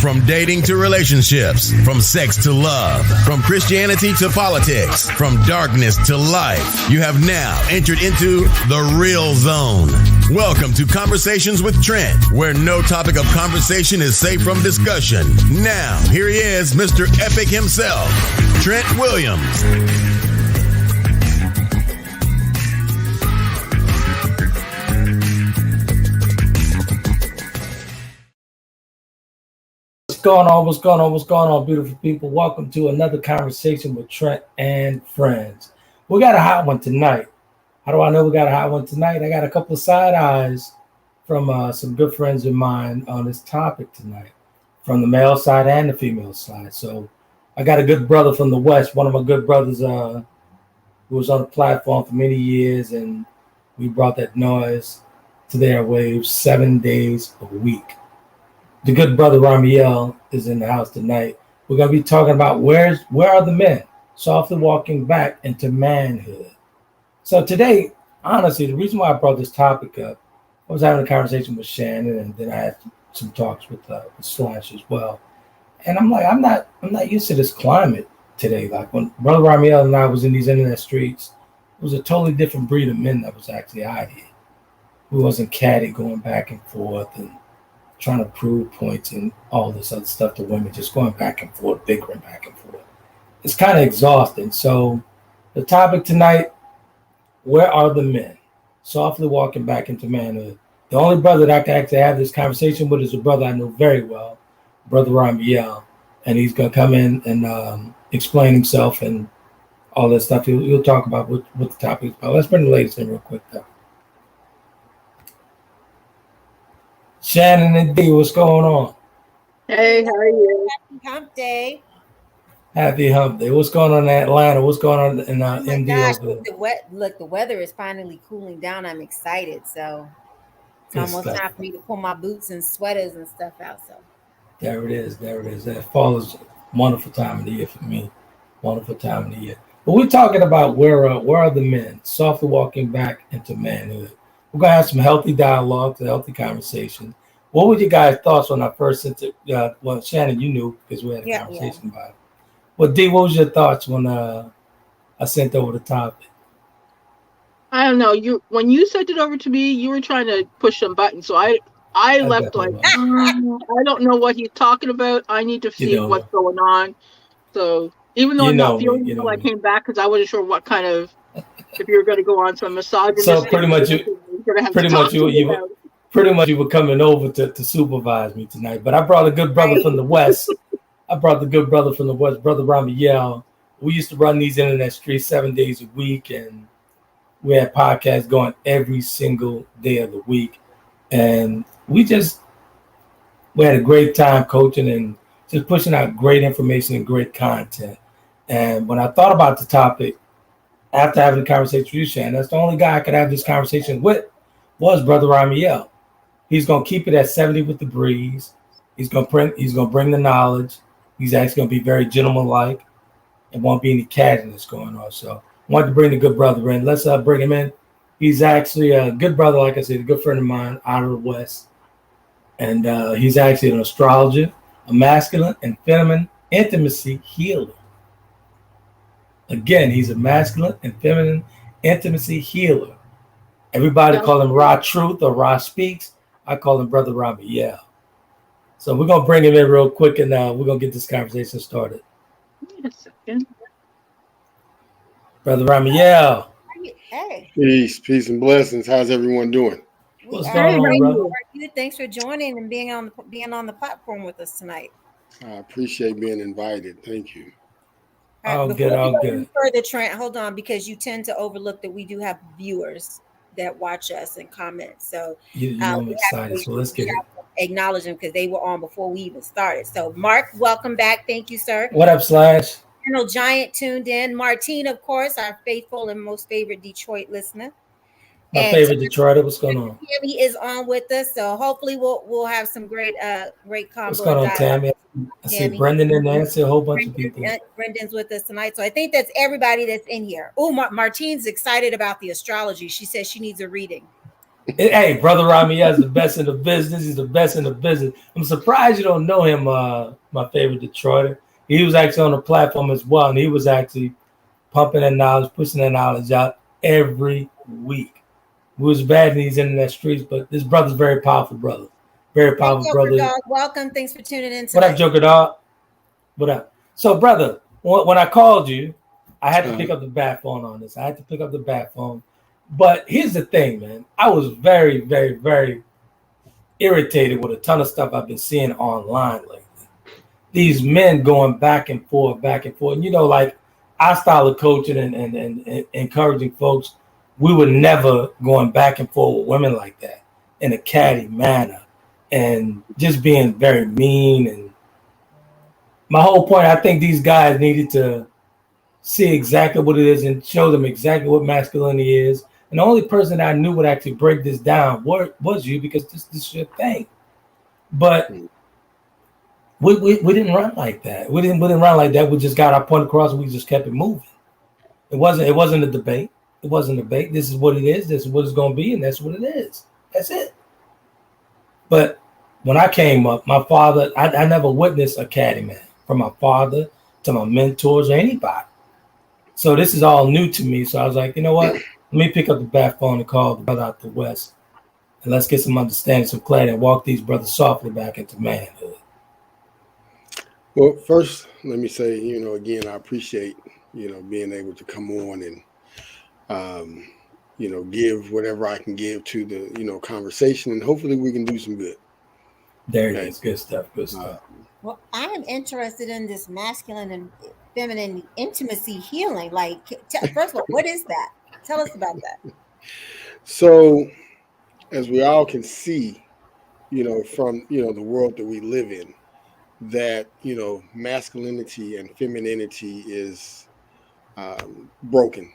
From dating to relationships, from sex to love, from Christianity to politics, from darkness to light, you have now entered into the real zone. Welcome to Conversations with Trent, where no topic of conversation is safe from discussion. Now, here he is, Mr. Epic himself, Trent Williams. What's going on, beautiful people? Welcome to another conversation with Trent and friends. We got a hot one tonight. How do I know we got a hot one tonight? I got a couple of side eyes from some good friends of mine on this topic tonight, from the male side and the female side. So I got a good brother from the West, one of my good brothers who was on the platform for many years, and we brought that noise to the airwaves 7 days a week. The good brother Ramiel is in the house tonight. We're going to be talking about where are the men, softly walking back into manhood. So today, honestly, the reason why I brought this topic up, I was having a conversation with Shann, and then I had some talks with Slash as well. And I'm like, I'm not used to this climate today. Like when Brother Ramiel and I was in these internet streets, it was a totally different breed of men that was actually out here. We wasn't catty going back and forth and trying to prove points and all this other stuff to women, just going back and forth, bickering back and forth. It's kind of exhausting. So the topic tonight, where are the men? Softly walking back into manhood. The only brother that I can actually have this conversation with is a brother I know very well, Brother Ramiel, and he's going to come in and explain himself and all that stuff. He'll talk about what the topic is about. Let's bring the ladies in real quick, though. Shannon and Dee, what's going on? Hey, how are you? Happy Hump Day. Happy Hump Day. What's going on in Atlanta? What's going on in Oh my MD? gosh, the weather is finally cooling down. I'm excited. So it's almost time for me to pull my boots and sweaters and stuff out. So there it is. That fall is a wonderful time of the year for me. Wonderful time of the year. But we're talking about where are the men, softly walking back into manhood. We're going to have some healthy dialogue, a healthy conversation. What were your guys' thoughts when I first sent it? Well, Shannon, you knew because we had a conversation about it. Well, Dee, what was your thoughts when I sent over the topic? I don't know. When you sent it over to me, you were trying to push some buttons. So I left like, I don't know what he's talking about. I need to see what's going on. So even though I'm not feeling until I came back because I wasn't sure what kind of, if you were going to go on some misogynist. So pretty much you were coming over to supervise me tonight. But I brought a good brother from the West. Brother Ramiel. We used to run these internet streets 7 days a week, and we had podcasts going every single day of the week. And we had a great time coaching and just pushing out great information and great content. And when I thought about the topic, after having a conversation with you, Shannon, that's the only guy I could have this conversation with was Brother Ramiel. He's going to keep it at 70 with the breeze. He's going to bring the knowledge. He's actually going to be very gentleman-like. There won't be any cattiness going on. So I wanted to bring the good brother in. Let's bring him in. He's actually a good brother, like I said, a good friend of mine out of the West. And he's actually an astrologer, a masculine and feminine intimacy healer. Again, he's a masculine and feminine intimacy healer. Everybody call him Ra Truth or Ra Speaks. I call him Brother Ramiel. So we're going to bring him in real quick, and we're going to get this conversation started. Wait a second. Brother Ramiel. Hey. Peace and blessings. How's everyone doing? What's going on, brother? Thanks for joining and being on the platform with us tonight. I appreciate being invited. Thank you. All good. Further, Trent, hold on, because you tend to overlook that we do have viewers that watch us and comment. So I'm excited. So let's get it. Acknowledge them because they were on before we even started. So Mark, welcome back. Thank you, sir. What up, Slash? General Giant tuned in. Martine, of course, our faithful and most favorite Detroit listener. My favorite Detroiter. What's going on? Tammy is on with us, so hopefully we'll have some great combo. What's going on, Tammy? I see Brendan and Nancy, a whole bunch of people. Brendan's with us tonight, so I think that's everybody that's in here. Oh, Martine's excited about the astrology. She says she needs a reading. Hey, Brother Ramiel is the best in the business. He's the best in the business. I'm surprised you don't know him, my favorite Detroiter. He was actually on the platform as well, and he was actually pumping that knowledge, pushing that knowledge out every week. It was bad in these internet streets, but this brother's very powerful brother. Very powerful Joker brother. Dog, welcome. Thanks for tuning in tonight. What up, Joker Dog? What up? So, brother, when I called you, I had to pick up the Batphone on this. I had to pick up the Batphone. But here's the thing, man. I was very, very, very irritated with a ton of stuff I've been seeing online lately. These men going back and forth. And, you know, like our style of coaching and encouraging folks, we were never going back and forth with women like that in a catty manner and just being very mean. And my whole point, I think these guys needed to see exactly what it is and show them exactly what masculinity is. And the only person I knew would actually break this down was you, because this is your thing. But we didn't run like that. We didn't run like that. We just got our point across and we just kept it moving. It wasn't a debate. It wasn't a debate. This is what it is. This is what it's going to be, and that's what it is. That's it. But when I came up, my father, I never witnessed a caddy man, from my father to my mentors or anybody. So this is all new to me. So I was like, you know what? Let me pick up the Batphone and call the brother out the West, and let's get some understanding, some clarity, and walk these brothers softly back into manhood. Well, first, let me say, you know, again, I appreciate, you know, being able to come on and, you know, give whatever I can give to the, you know, conversation, and hopefully we can do some good. There it is. Good stuff. Good stuff. Well, I am interested in this masculine and feminine intimacy healing. Like, first of all, what is that? Tell us about that. So, as we all can see, you know, from, you know, the world that we live in, that, you know, masculinity and femininity is broken.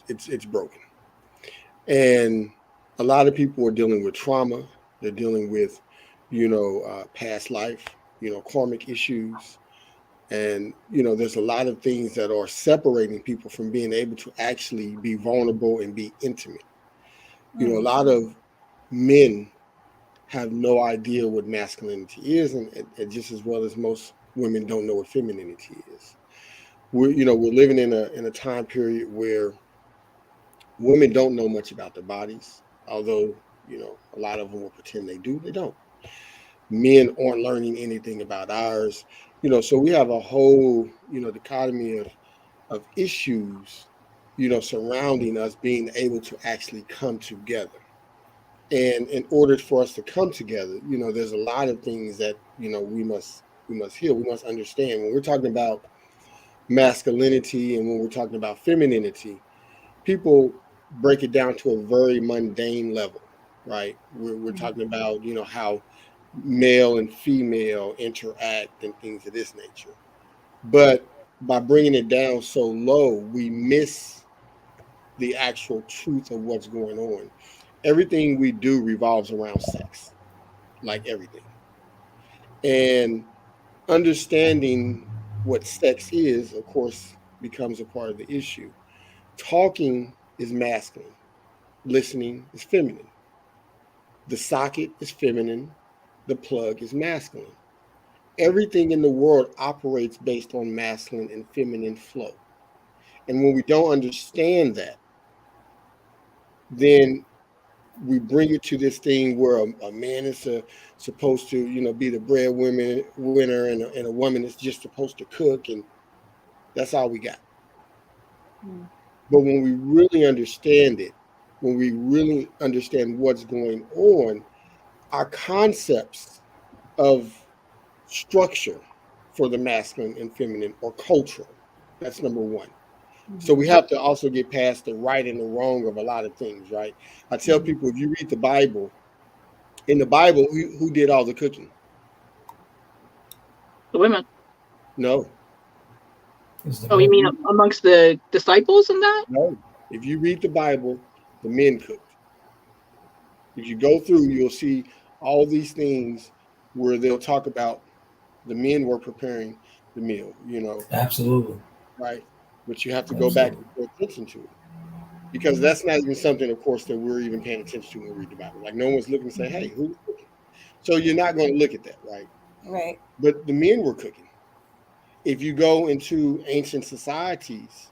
It's broken. And a lot of people are dealing with trauma. They're dealing with, you know, past life, you know, karmic issues. And, you know, there's a lot of things that are separating people from being able to actually be vulnerable and be intimate. You know, a lot of men have no idea what masculinity is, and just as well as most women don't know what femininity is. We're living in a time period where women don't know much about their bodies, although, you know, a lot of them will pretend they do. They don't. Men aren't learning anything about ours, you know. So we have a whole, you know, dichotomy of issues, you know, surrounding us being able to actually come together. And in order for us to come together, you know, there's a lot of things that, you know, we must heal. We must understand when we're talking about masculinity and when we're talking about femininity, people break it down to a very mundane level, right? We're talking about, you know, how male and female interact and things of this nature. But by bringing it down so low, we miss the actual truth of what's going on. Everything we do revolves around sex, like everything. And understanding what sex is, of course, becomes a part of the issue. Talking is masculine. Listening is feminine. The socket is feminine. The plug is masculine. Everything in the world operates based on masculine and feminine flow. And when we don't understand that, then we bring it to this thing where a man is supposed to, you know, be the breadwinner, and a woman is just supposed to cook, and that's all we got. But when we really understand it, when we really understand what's going on, our concepts of structure for the masculine and feminine are cultural. That's number one. So we have to also get past the right and the wrong of a lot of things, right? I tell people, if you read the Bible, in the Bible, who did all the cooking? The women. No. Oh, you mean amongst the disciples and that? No. If you read the Bible, the men cooked. If you go through, you'll see all these things where they'll talk about the men were preparing the meal, you know. Absolutely. Right. But you have to go back and pay attention to it. because that's not even something, of course, that we're even paying attention to when we read the Bible. Like no one's looking to say, "Hey, who's cooking?" So you're not going to look at that, right? Right. But the men were cooking. If you go into ancient societies,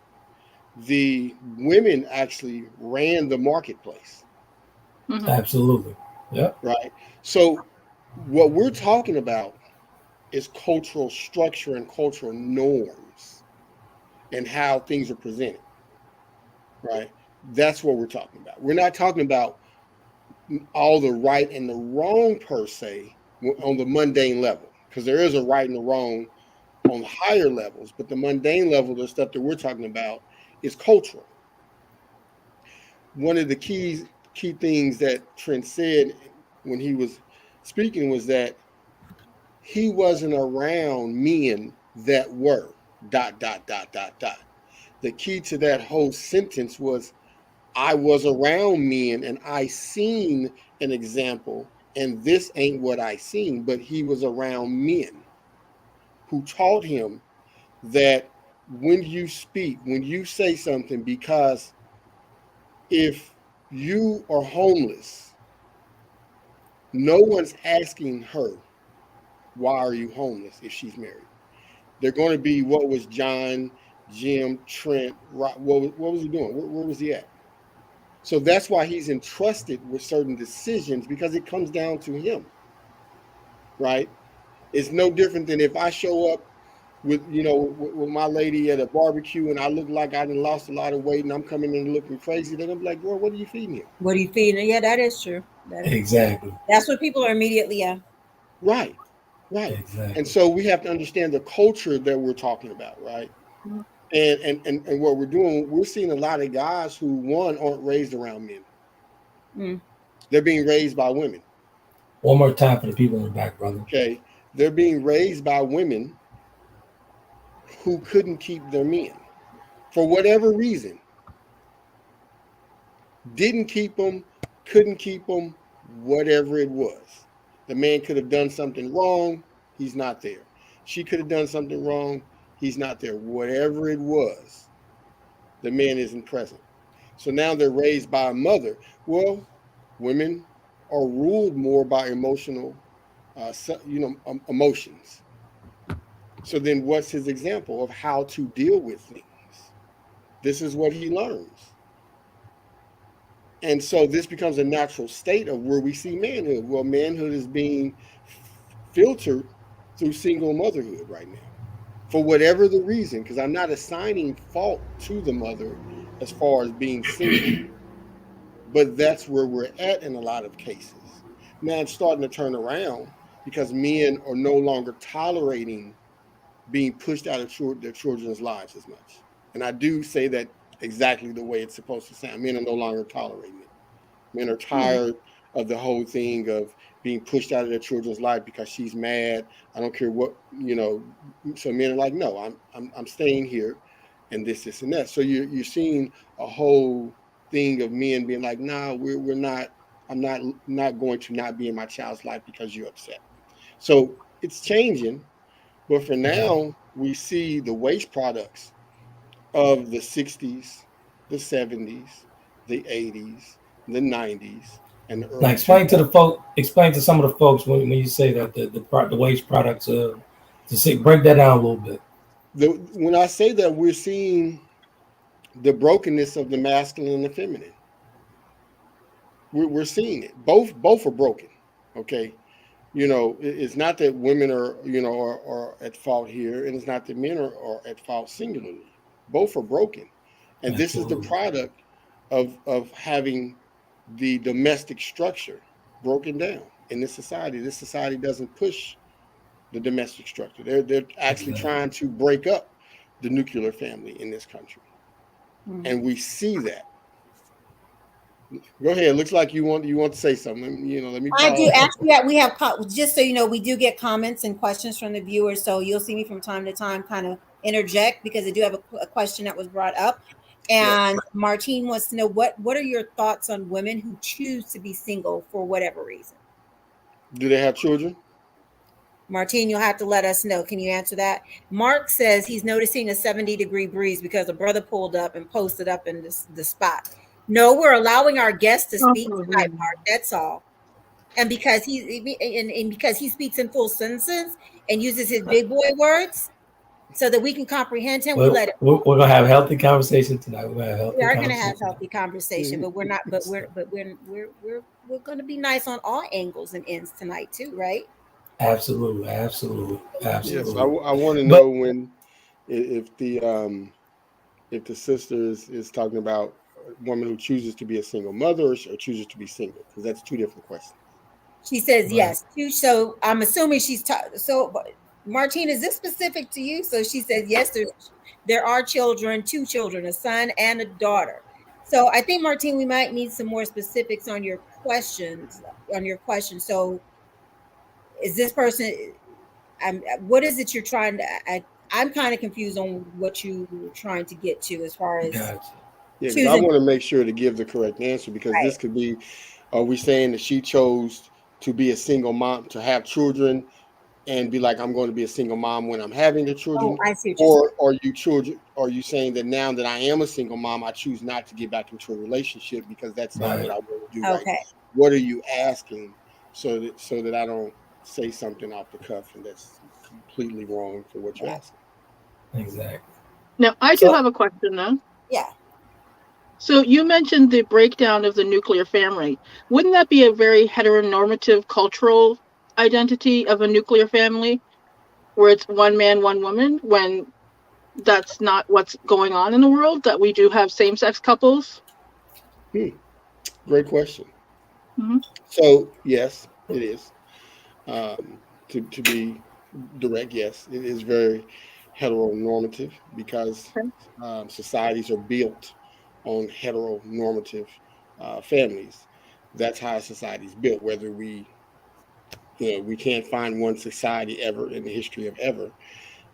the women actually ran the marketplace. Absolutely. Yeah. Right. So what we're talking about is cultural structure and cultural norms and how things are presented. Right. That's what we're talking about. We're not talking about all the right and the wrong per se on the mundane level, because there is a right and a wrong on higher levels, but the mundane level, the stuff that we're talking about, is cultural. One of the key things that Trent said when he was speaking was that he wasn't around men that were ... The key to that whole sentence was I was around men and I seen an example, and this ain't what I seen, but he was around men who taught him that when you speak, when you say something, because if you are homeless, no one's asking her, why are you homeless if she's married? They're going to be, what was John, Jim, Trent, what was he doing? Where was he at? So that's why he's entrusted with certain decisions, because it comes down to him, right? It's no different than if I show up with, with my lady at a barbecue and I look like I done lost a lot of weight and I'm coming in looking crazy. They're gonna be like, girl, what are you feeding him? What are you feeding? Yeah, that is true. Exactly. That's what people are immediately Right. Exactly. And so we have to understand the culture that we're talking about, right? And what we're doing, we're seeing a lot of guys who, one, aren't raised around men. They're being raised by women. One more time for the people in the back, brother. Okay. They're being raised by women who couldn't keep their men for whatever reason. Didn't keep them, couldn't keep them, whatever it was. The man could have done something wrong. He's not there. She could have done something wrong. He's not there. Whatever it was, the man isn't present. So now they're raised by a mother. Well, women are ruled more by emotional, emotions. So then what's his example of how to deal with things? This is what he learns. And so this becomes a natural state of where we see manhood. Well, manhood is being filtered through single motherhood right now, for whatever the reason, because I'm not assigning fault to the mother as far as being single, but that's where we're at in a lot of cases. Now it's starting to turn around because men are no longer tolerating being pushed out of their children's lives as much. And I do say that exactly the way it's supposed to sound. Men are no longer tolerating it. Men are tired of the whole thing of being pushed out of their children's life because she's mad. I don't care what, So men are like, no, I'm staying here, and this, and that. So you're seeing a whole thing of men being like, nah, we're not. I'm not going to not be in my child's life because you're upset. So it's changing, but for now we see the waste products of the 60s, the 70s, the 80s, the 90s, and the early. Now explain to some of the folks when you say that the waste products break that down a little bit. When I say that, we're seeing the brokenness of the masculine and the feminine. We're seeing it. Both are broken. Okay. It's not that women are at fault here, and it's not that men are at fault singularly. Both are broken. And this is the product of having the domestic structure broken down in this society. This society doesn't push the domestic structure. They're actually trying to break up the nuclear family in this country. And we see that. Go ahead. Looks like you want to say something. Let me. I do actually. We have just so you know, we do get comments and questions from the viewers. So you'll see me from time to time kind of interject because I do have a question that was brought up. And yes. Martine wants to know what are your thoughts on women who choose to be single for whatever reason? Do they have children? Martine, you'll have to let us know. Can you answer that? Mark says he's noticing a 70-degree breeze because a brother pulled up and posted up in the spot. No, we're allowing our guest to speak Oh, tonight, Mark. That's all. And because and because he speaks in full sentences and uses his big boy words, so that we can comprehend him, we let it. We're gonna have a healthy conversation tonight. We're gonna have healthy We are going to conversation have healthy conversation, but we're not. But we're going to be nice on all angles and ends tonight too, right? Absolutely. Yes, But I want to know when if the sister is talking about a woman who chooses to be a single mother or chooses to be single, because that's two different questions. She says Right. yes. So I'm assuming she's so. Martine, is this specific to you? So she says yes. There are children, 2 children, a son and a daughter. So I think, Martine, we might need some more specifics on your questions. So is this person? What is it you're trying to? I'm kind of confused on what you were trying to get to as far as gotcha. Yeah, because I choosing. want to make sure to give the correct answer, because Right. this could be, are we saying that she chose to be a single mom, to have children, and be like, I'm going to be a single mom when I'm having the children? Oh, I see what you're Or are you saying that now that I am a single mom, I choose not to get back into a relationship because that's not Right. what I want to do saying. right now? Okay. What are you asking so that I don't say something off the cuff and that's completely wrong for what you're Yeah. asking? Exactly. Now, I do So have a question though. Yeah. So you mentioned the breakdown of the nuclear family. Wouldn't that be a very heteronormative cultural identity of a nuclear family, where it's one man, one woman, when that's not what's going on in the world, that we do have same-sex couples? Great question. Mm-hmm. So yes, it is. To be direct, yes, it is very heteronormative because Okay. societies are built on heteronormative families. That's how society is built. Whether we can't find one society ever in the history of ever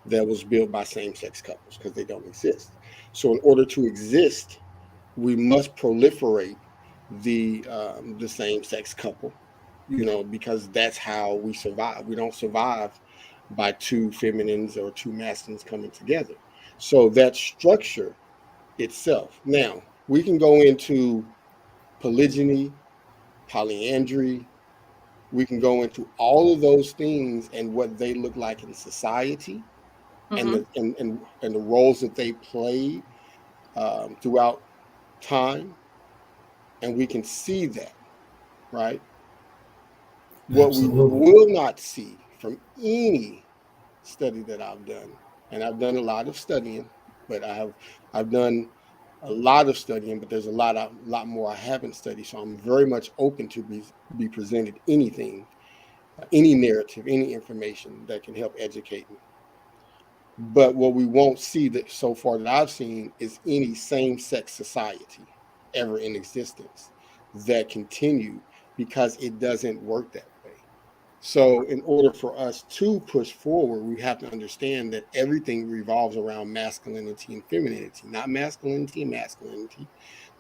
that was built by same-sex couples, because they don't exist. So in order to exist, we must proliferate the same-sex couple, because that's how we survive. We don't survive by 2 feminines or 2 masculines coming together. So that structure itself. Now we can go into polygyny, polyandry. We can go into all of those things and what they look like in society, and Mm-hmm. the roles that they play throughout time, and we can see that, right? What we absolutely. will not see from any study that I've done, and I've done a lot of studying, but I've done a lot of studying, but there's a lot more I haven't studied. So I'm very much open to be presented anything, any narrative, any information that can help educate me. But what we won't see, that so far that I've seen, is any same-sex society ever in existence that continue, because it doesn't work that way. So in order for us to push forward, we have to understand that everything revolves around masculinity and femininity, not masculinity and masculinity,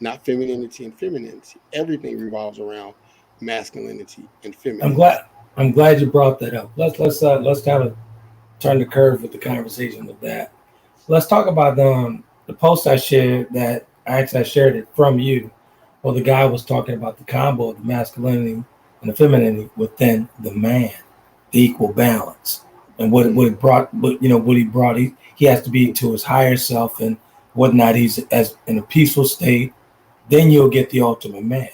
not femininity and femininity. Everything revolves around masculinity and I'm femininity. glad I'm glad you brought that up. Let's kind of turn the curve with the conversation with that. Let's talk about the post I shared that I shared it from you. Well, the guy was talking about the combo of the masculinity and the femininity within the man, the equal balance, and what it brought. But what he brought, he has to be to his higher self and whatnot. He's as in a peaceful state. Then you'll get the ultimate man.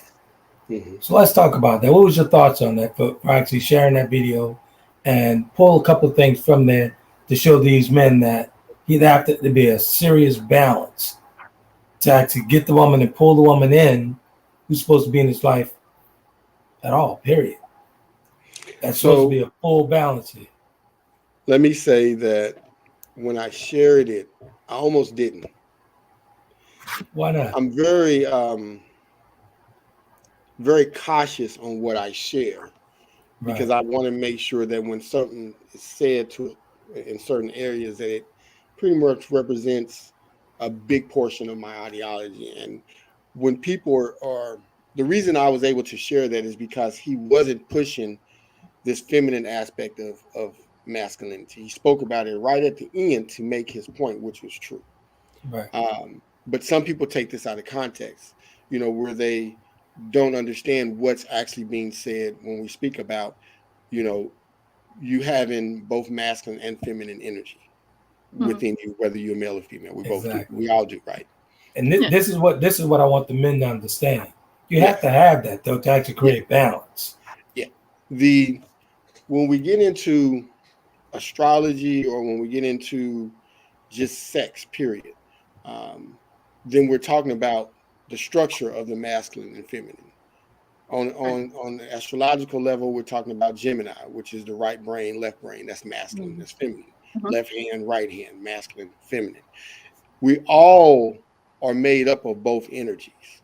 Mm-hmm. So let's talk about that. What was your thoughts on that for actually sharing that video and pull a couple of things from there to show these men that he'd have to be a serious balance to actually get the woman and pull the woman in who's supposed to be in his life at all, period. That's supposed to be So a full balance here. let me say that when I shared it, I almost didn't. Why not? I'm very cautious on what I share, because Right. I want to make sure that when something is said to it in certain areas, that it pretty much represents a big portion of my ideology. And when people are the reason I was able to share that is because he wasn't pushing this feminine aspect of masculinity. He spoke about it right at the end to make his point, which was true. Right. But some people take this out of context. where they don't understand what's actually being said when we speak about, you having both masculine and feminine energy within you, whether you're male or female. We both do. We all do, right? And this is what I want the men to understand. You have to have that though to actually create balance. Yeah. When we get into astrology or when we get into just sex, period, then we're talking about the structure of the masculine and feminine. On the astrological level, we're talking about Gemini, which is the right brain, left brain. That's masculine. That's feminine. Left hand, right hand, masculine, feminine. We all are made up of both energies,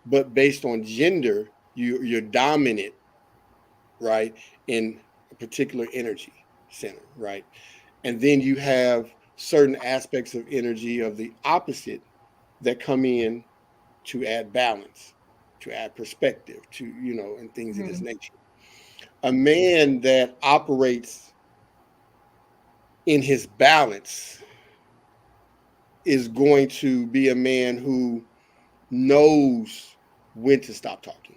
but based on gender, you're dominant, right, in a particular energy center, right? And then you have certain aspects of energy of the opposite that come in to add balance, to add perspective, to, and things of this nature. A man that operates in his balance is going to be a man who knows when to stop talking.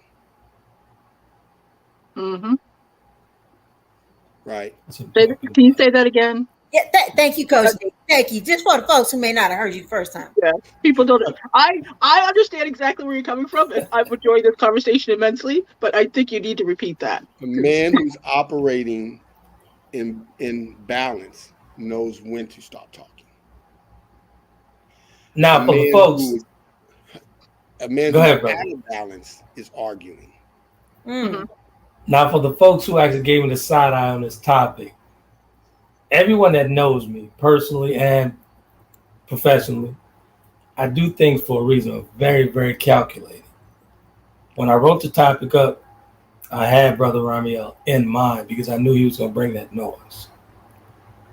Right. Can you say that again? Yeah, thank you, Coach. Thank you. Just for the folks who may not have heard you the first time. Yeah, people don't. I understand exactly where you're coming from, and I've enjoyed this conversation immensely. But I think you need to repeat that. A man who's operating in balance knows when to stop talking. Now, for the folks, a man who's out of balance is arguing. Now, for the folks who actually gave me the side eye on this topic, everyone that knows me personally and professionally, I do things for a reason. Very, very calculated. When I wrote the topic up, I had Brother Ramiel in mind because I knew he was going to bring that noise.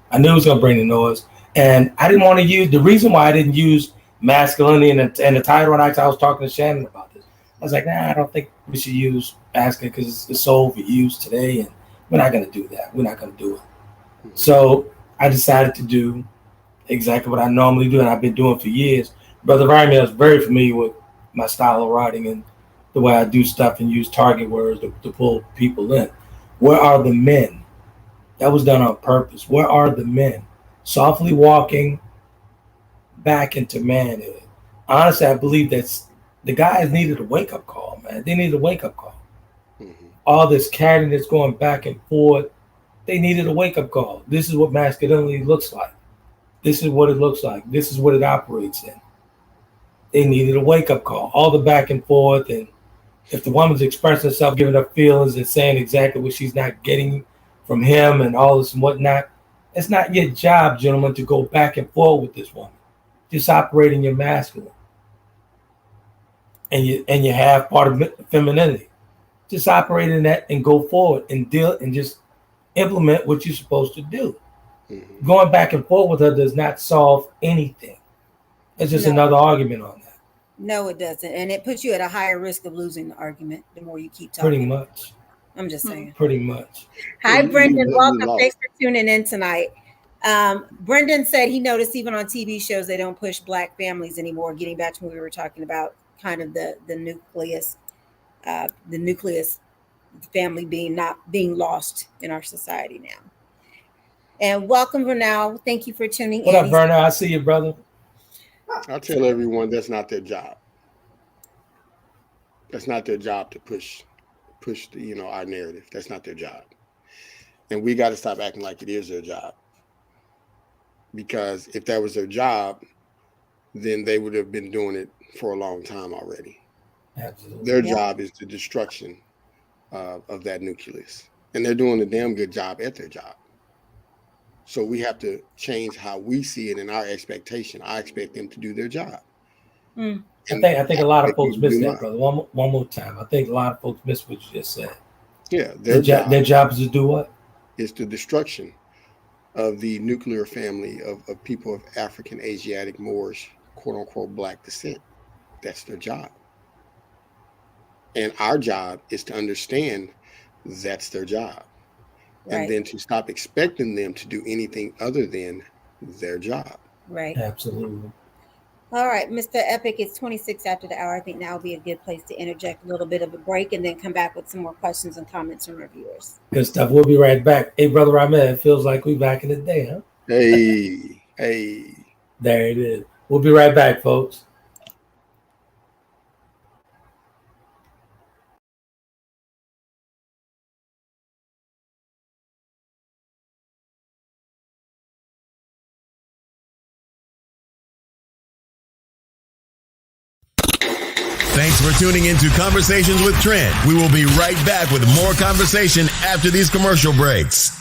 I knew he was going to bring the noise. And I didn't want to use, the reason why I didn't use masculinity and the title, and I was talking to Shannon about this. I was like, I don't think we should use masculine because it's so overused today, and we're not going to do that. We're not going to do it. So I decided to do exactly what I normally do, and I've been doing for years. Brother Ramiel is very familiar with my style of writing and the way I do stuff and use target words to pull people in. Where are the men? That was done on purpose. Where are the men? Softly walking back into manhood. Honestly, I believe that the guys needed a wake-up call, man. They needed a wake-up call. All this cattiness going back and forth, they needed a wake-up call. This is what masculinity looks like. This is what it looks like. This is what it operates in. They needed a wake-up call. All the back and forth, and if the woman's expressing herself, giving her feelings and saying exactly what she's not getting from him and all this and whatnot, it's not your job, gentlemen, to go back and forth with this woman. Just operate in your masculine. And you have part of femininity. Just operate in that and go forward and deal and just implement what you're supposed to do. Going back and forth with her does not solve anything. It's just another argument on that. No, it doesn't. And it puts you at a higher risk of losing the argument the more you keep talking. Pretty much. I'm just saying. Pretty much. Hi, Brendan. Welcome. Thanks for tuning in tonight. Brendan said he noticed even on TV shows they don't push Black families anymore, getting back to what we were talking about, kind of the nucleus family not being lost in our society now. And welcome, Vernal. Thank you for tuning in. What up, Vernal? I see you, brother. I tell everyone that's not their job. That's not their job to push the, our narrative. That's not their job. And we got to stop acting like it is their job. Because if that was their job, then they would have been doing it for a long time already. Absolutely. Their job is the destruction of that nucleus. And they're doing a damn good job at their job. So we have to change how we see it and our expectation. I expect them to do their job. I think a lot of folks miss that, brother. One more time. I think a lot of folks miss what you just said. Yeah, their job is to do what? It's the destruction of the nuclear family of people of African, Asiatic, Moorish, quote unquote, Black descent. That's their job. And our job is to understand that's their job. Right. And then to stop expecting them to do anything other than their job. Right. Absolutely. All right, Mr. Epic, it's 26 after the hour. I think now would be a good place to interject a little bit of a break and then come back with some more questions and comments from our viewers. Good stuff. We'll be right back. Hey, Brother Ahmed, it feels like we back in the day, huh? Hey. There it is. We'll be right back, folks. Thanks for tuning into Conversations with Trent. We will be right back with more conversation after these commercial breaks.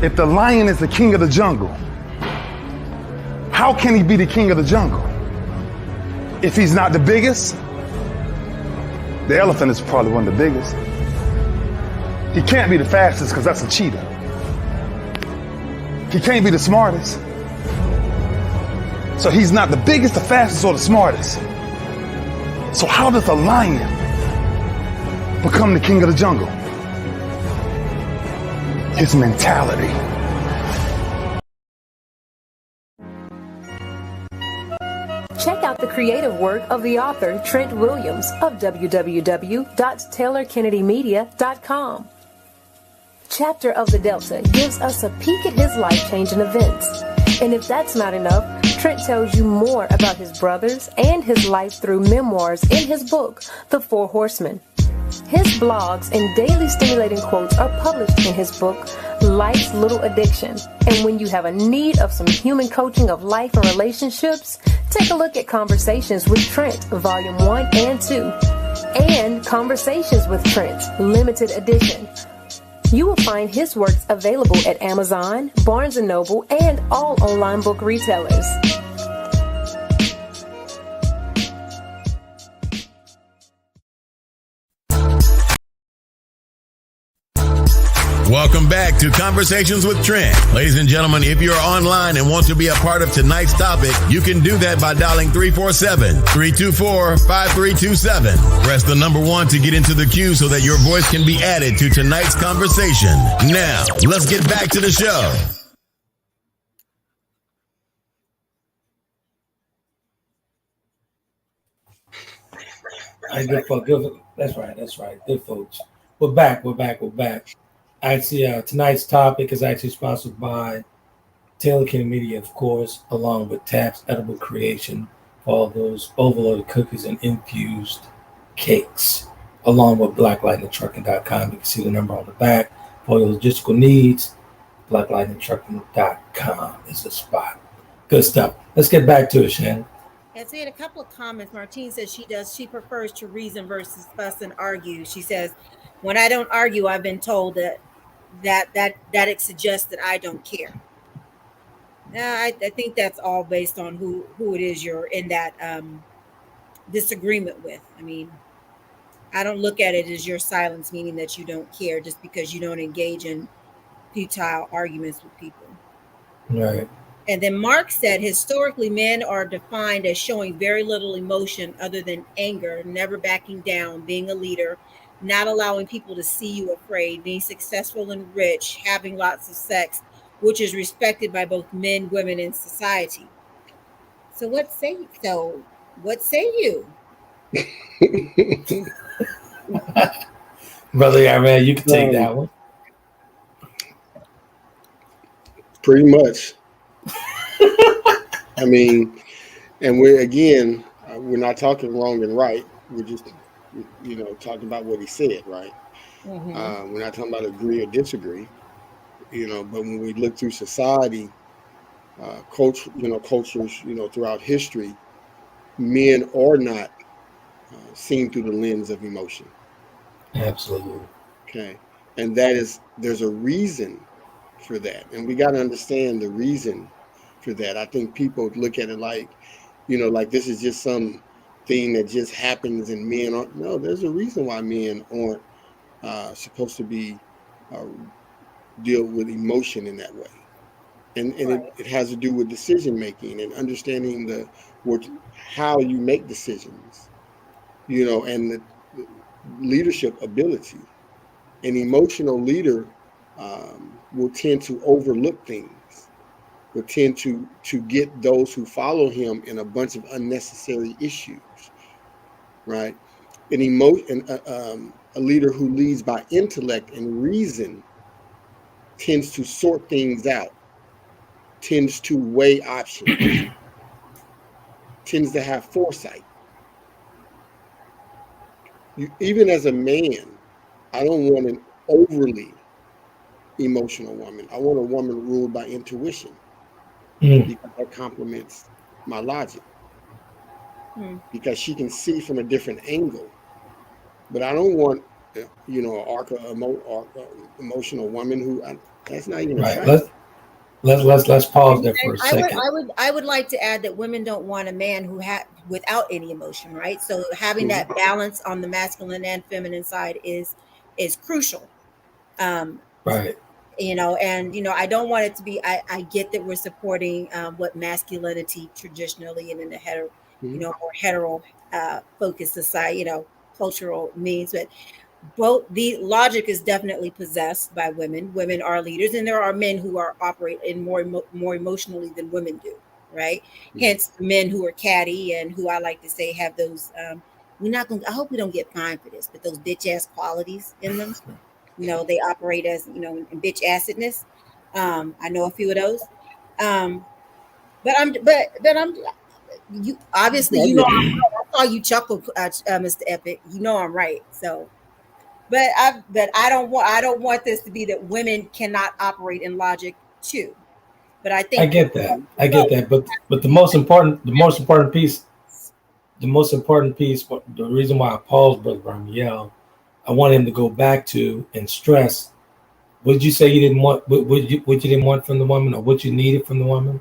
If the lion is the king of the jungle, how can he be the king of the jungle? If he's not the biggest, the elephant is probably one of the biggest. He can't be the fastest because that's a cheetah. He can't be the smartest. So he's not the biggest, the fastest, or the smartest. So how does a lion become the king of the jungle? His mentality. Check out the creative work of the author Trent Williams of www.taylorkennedymedia.com. Chapter of the Delta gives us a peek at his life-changing events. And if that's not enough, Trent tells you more about his brothers and his life through memoirs in his book, The Four Horsemen. His blogs and daily stimulating quotes are published in his book, Life's Little Addiction. And when you have a need of some human coaching of life and relationships, take a look at Conversations with Trent, Volume 1 and 2, and Conversations with Trent, Limited Edition. You will find his works available at Amazon, Barnes & Noble, and all online book retailers. Welcome back to Conversations with Trent. Ladies and gentlemen, if you're online and want to be a part of tonight's topic, you can do that by dialing 347-324-5327. Press the number 1 to get into the queue so that your voice can be added to tonight's conversation. Now, let's get back to the show. Good. That's right. Good folks. We're back. Actually, tonight's topic is actually sponsored by Taylor Kennedy Media, of course, along with Taps Edible Creation for all those overloaded cookies and infused cakes. along with blacklightningtrucking.com. You can see the number on the back for your logistical needs. Blacklightningtrucking.com is the spot. Good stuff. Let's get back to it, Shann. And so we had a couple of comments. Martine says she prefers to reason versus fuss and argue. She says, when I don't argue, I've been told that it suggests that I don't care. I think that's all based on who it is you're in that disagreement with. I mean, I don't look at it as your silence meaning that you don't care just because you don't engage in futile arguments with people. Right. And then Mark said, historically, men are defined as showing very little emotion other than anger, never backing down, being a leader, not allowing people to see you afraid, being successful and rich, having lots of sex, which is respected by both men, women, and society. So what say you? Brother Yarman, you can take that one. Pretty much. I mean, and we're not talking wrong and right. We're just, talking about what he said, right? Mm-hmm. We're not talking about agree or disagree, but when we look through society, cultures, throughout history, men are not seen through the lens of emotion. Absolutely. Okay. And there's a reason for that. And we got to understand the reason for that. I think people look at it like, like this is just some thing that just happens and men aren't. No, there's a reason why men aren't supposed to be deal with emotion in that way. And right. it has to do with decision making and understanding how you make decisions, and the leadership ability. An emotional leader will tend to overlook things, will tend to get those who follow him in a bunch of unnecessary issues, right? A leader who leads by intellect and reason tends to sort things out, tends to weigh options, tends to have foresight. Even as a man, I don't want an overly emotional woman. I want a woman ruled by intuition because that complements my logic. Because she can see from a different angle. But I don't want, an emotional woman who that's not even right. Let's pause there for a second. I would like to add that women don't want a man who without any emotion, right? So having that balance on the masculine and feminine side is crucial. Right. And I don't want it to be. I get that we're supporting what masculinity traditionally and in the hetero, more hetero focused society, cultural means, but both the logic is definitely possessed by women. Women are leaders, and there are men who operate in more emotionally than women do, right? Hence, men who are catty and who I like to say have those. I hope we don't get fined for this, but those bitch ass qualities in them. They operate as in bitch acidness. I know a few of those. But I'm. You obviously, I saw you chuckle, Mr. Epic. I'm right. So. But I don't want this to be that women cannot operate in logic too. But I think I get that. But the most important piece, the reason why I paused, Brother Ramiel, I want him to go back to and stress. What did you say you didn't want? What you didn't want from the woman, or what you needed from the woman?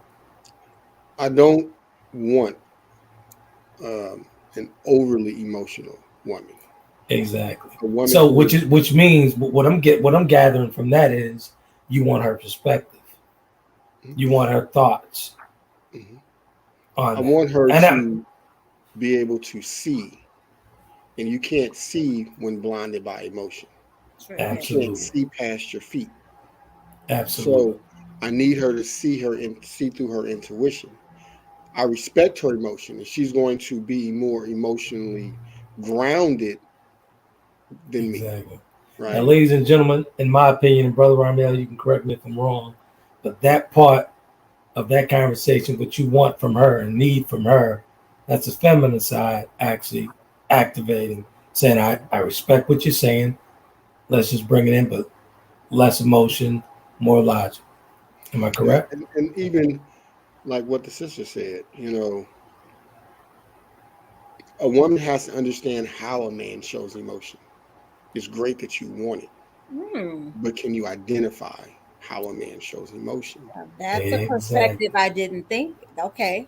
I don't want an overly emotional woman. Exactly. So which means what I'm gathering from that is you want her perspective. You want her thoughts. I want her to be able to see, and you can't see when blinded by emotion. Absolutely. You can't see past your feet. Absolutely. So I need her to see through her intuition. I respect her emotion, and she's going to be more emotionally grounded than me. Right. Now, ladies and gentlemen, in my opinion, and Brother Ramel, you can correct me if I'm wrong, but that part of that conversation, what you want from her and need from her, that's the feminine side actually activating. saying, I respect what you're saying. Let's just bring it in, but less emotion, more logic. Am I correct? And even like what the sister said, a woman has to understand how a man shows emotion. It's great that you want it, but can you identify how a man shows emotion? That's a Exactly. perspective I didn't think. Okay.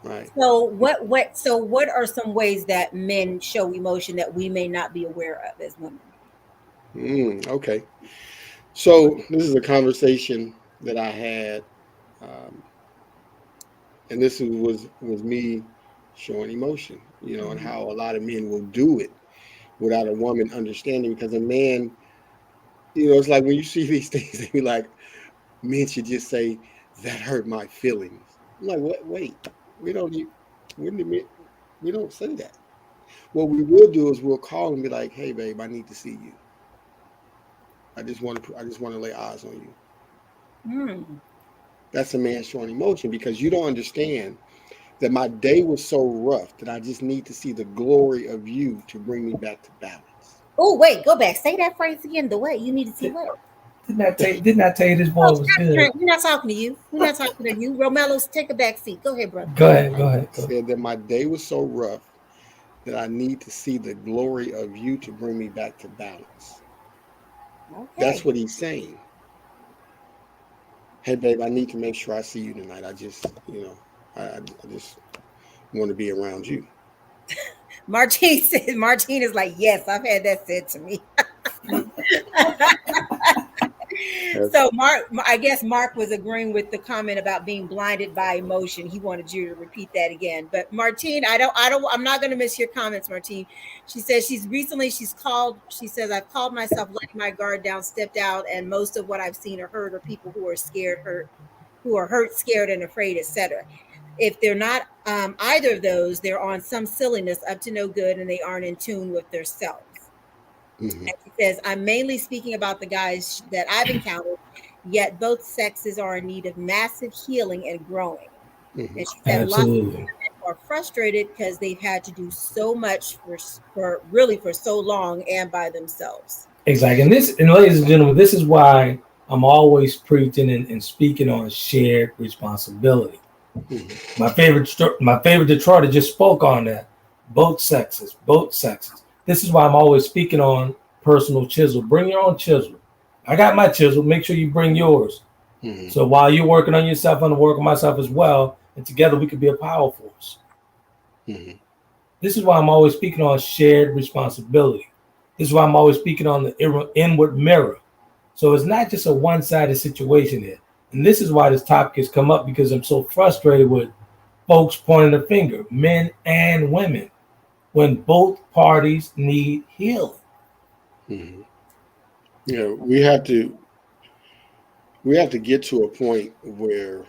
Right. So what are some ways that men show emotion that we may not be aware of as women? Okay. So this is a conversation that I had, and this was me showing emotion, and how a lot of men will do it without a woman understanding. Because a man, it's like when you see these things, they be like, men should just say that hurt my feelings. I'm like, what? Wait, we don't. When the men, we don't say that. What we will do is we'll call and be like, hey, babe, I need to see you. I just want to lay eyes on you. That's a man showing emotion, because you don't understand that my day was so rough that I just need to see the glory of you to bring me back to balance. Oh, wait, go back. Say that phrase again. The way you need to see what? Didn't I tell you this boy was good? We're not talking to you. We're not talking to you. Romelo's, take a back seat. Go ahead, brother. Go ahead. Said that my day was so rough that I need to see the glory of you to bring me back to balance. Okay. That's what he's saying. Hey, babe, I need to make sure I see you tonight. I just, I just want to be around you. Martine is like, yes, I've had that said to me. So I guess Mark was agreeing with the comment about being blinded by emotion. He wanted you to repeat that again. But Martine, I'm not going to miss your comments, Martine. She says she says, I've called myself letting my guard down, stepped out, and most of what I've seen or heard are people who are hurt, scared, and afraid, etc. If they're not either of those, they're on some silliness, up to no good, and they aren't in tune with their selves. Mm-hmm. And she says, I'm mainly speaking about the guys that I've encountered, yet both sexes are in need of massive healing and growing. Mm-hmm. And she said, absolutely, lots of men are frustrated because they've had to do so much for so long and by themselves. Exactly. And ladies and gentlemen, this is why I'm always preaching and speaking on shared responsibility. Mm-hmm. My favorite Detroiter just spoke on that. Both sexes. This is why I'm always speaking on personal chisel. Bring your own chisel. I got my chisel. Make sure you bring yours. Mm-hmm. So while you're working on yourself, I'm working on myself as well, and together we could be a power force. Mm-hmm. This is why I'm always speaking on shared responsibility. This is why I'm always speaking on the inward mirror. So it's not just a one-sided situation here. And this is why this topic has come up, because I'm so frustrated with folks pointing the finger, men and women, when both parties need healing. Mm-hmm. We have to get to a point where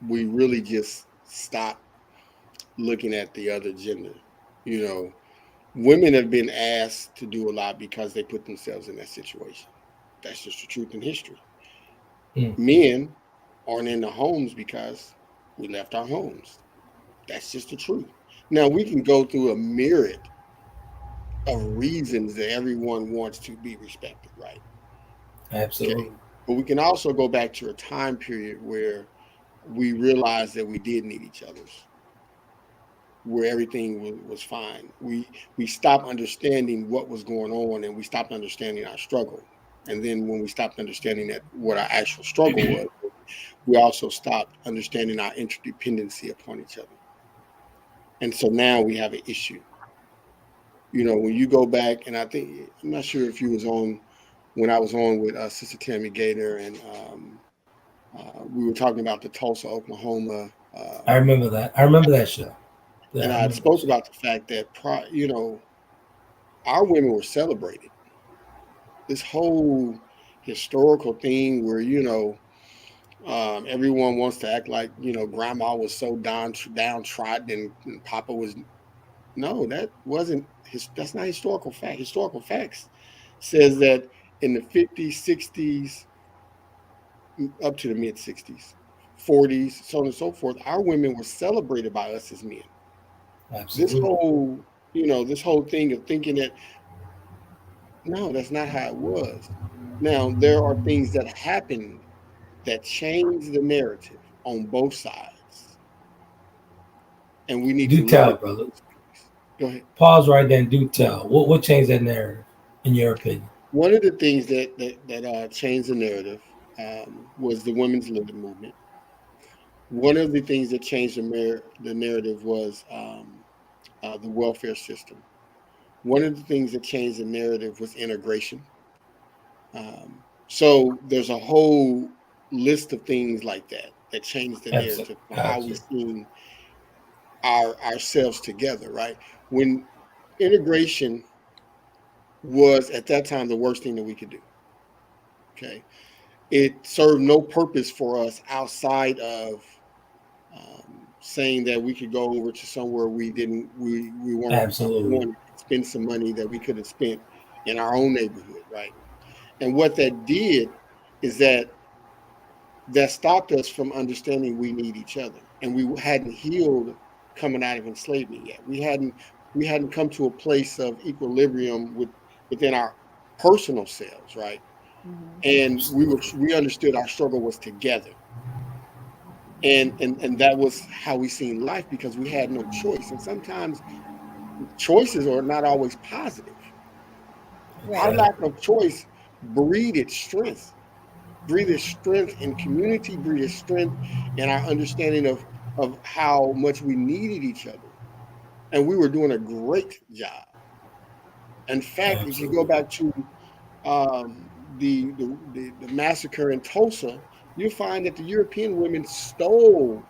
we really just stop looking at the other gender. Women have been asked to do a lot because they put themselves in that situation. That's just the truth in history. Men aren't in the homes because we left our homes. That's just the truth. Now, we can go through a myriad of reasons that everyone wants to be respected, right? Absolutely. Okay? But we can also go back to a time period where we realized that we did need each other's, where everything was fine. We stopped understanding what was going on, and we stopped understanding our struggle. And then when we stopped understanding what our actual struggle was, we also stopped understanding our interdependency upon each other. And so now we have an issue. When you go back, and I'm not sure if you was on when I was on with Sister Tammy Gator, and we were talking about the Tulsa, Oklahoma. I remember that show. And I spoke about the fact that, our women were celebrated. This whole historical thing where, everyone wants to act like, grandma was so downtrodden and Papa was. No, that's not historical fact. Historical facts says that in the 50s, 60s, up to the mid 60s, 40s, so on and so forth, our women were celebrated by us as men. Absolutely. This whole this whole thing of thinking that, no, that's not how it was. Now, there are things that happened that changed the narrative on both sides. And we need to Do look tell, at brother. those things. Go ahead. Pause right there and do tell. What changed that narrative, in your opinion? One of the things that changed the narrative was the women's liberty movement. One of the things that changed the narrative was the welfare system. One of the things that changed the narrative was integration. So there's a whole list of things like that changed the narrative for how we seen ourselves together, right? When integration was at that time the worst thing that we could do. Okay. It served no purpose for us outside of saying that we could go over to somewhere we weren't Absolutely. going to spend some money that we could have spent in our own neighborhood, right? And what that did is that stopped us from understanding we need each other, and we hadn't healed coming out of enslavement yet. We hadn't come to a place of equilibrium within our personal selves, right? And we understood our struggle was together. And that was how we seen life, because we had no choice. And sometimes choices are not always positive. Right. Our lack of choice breeded strength in community, breeded strength in our understanding of how much we needed each other. And we were doing a great job. In fact, If you go back to the massacre in Tulsa, you'll find that the European women stole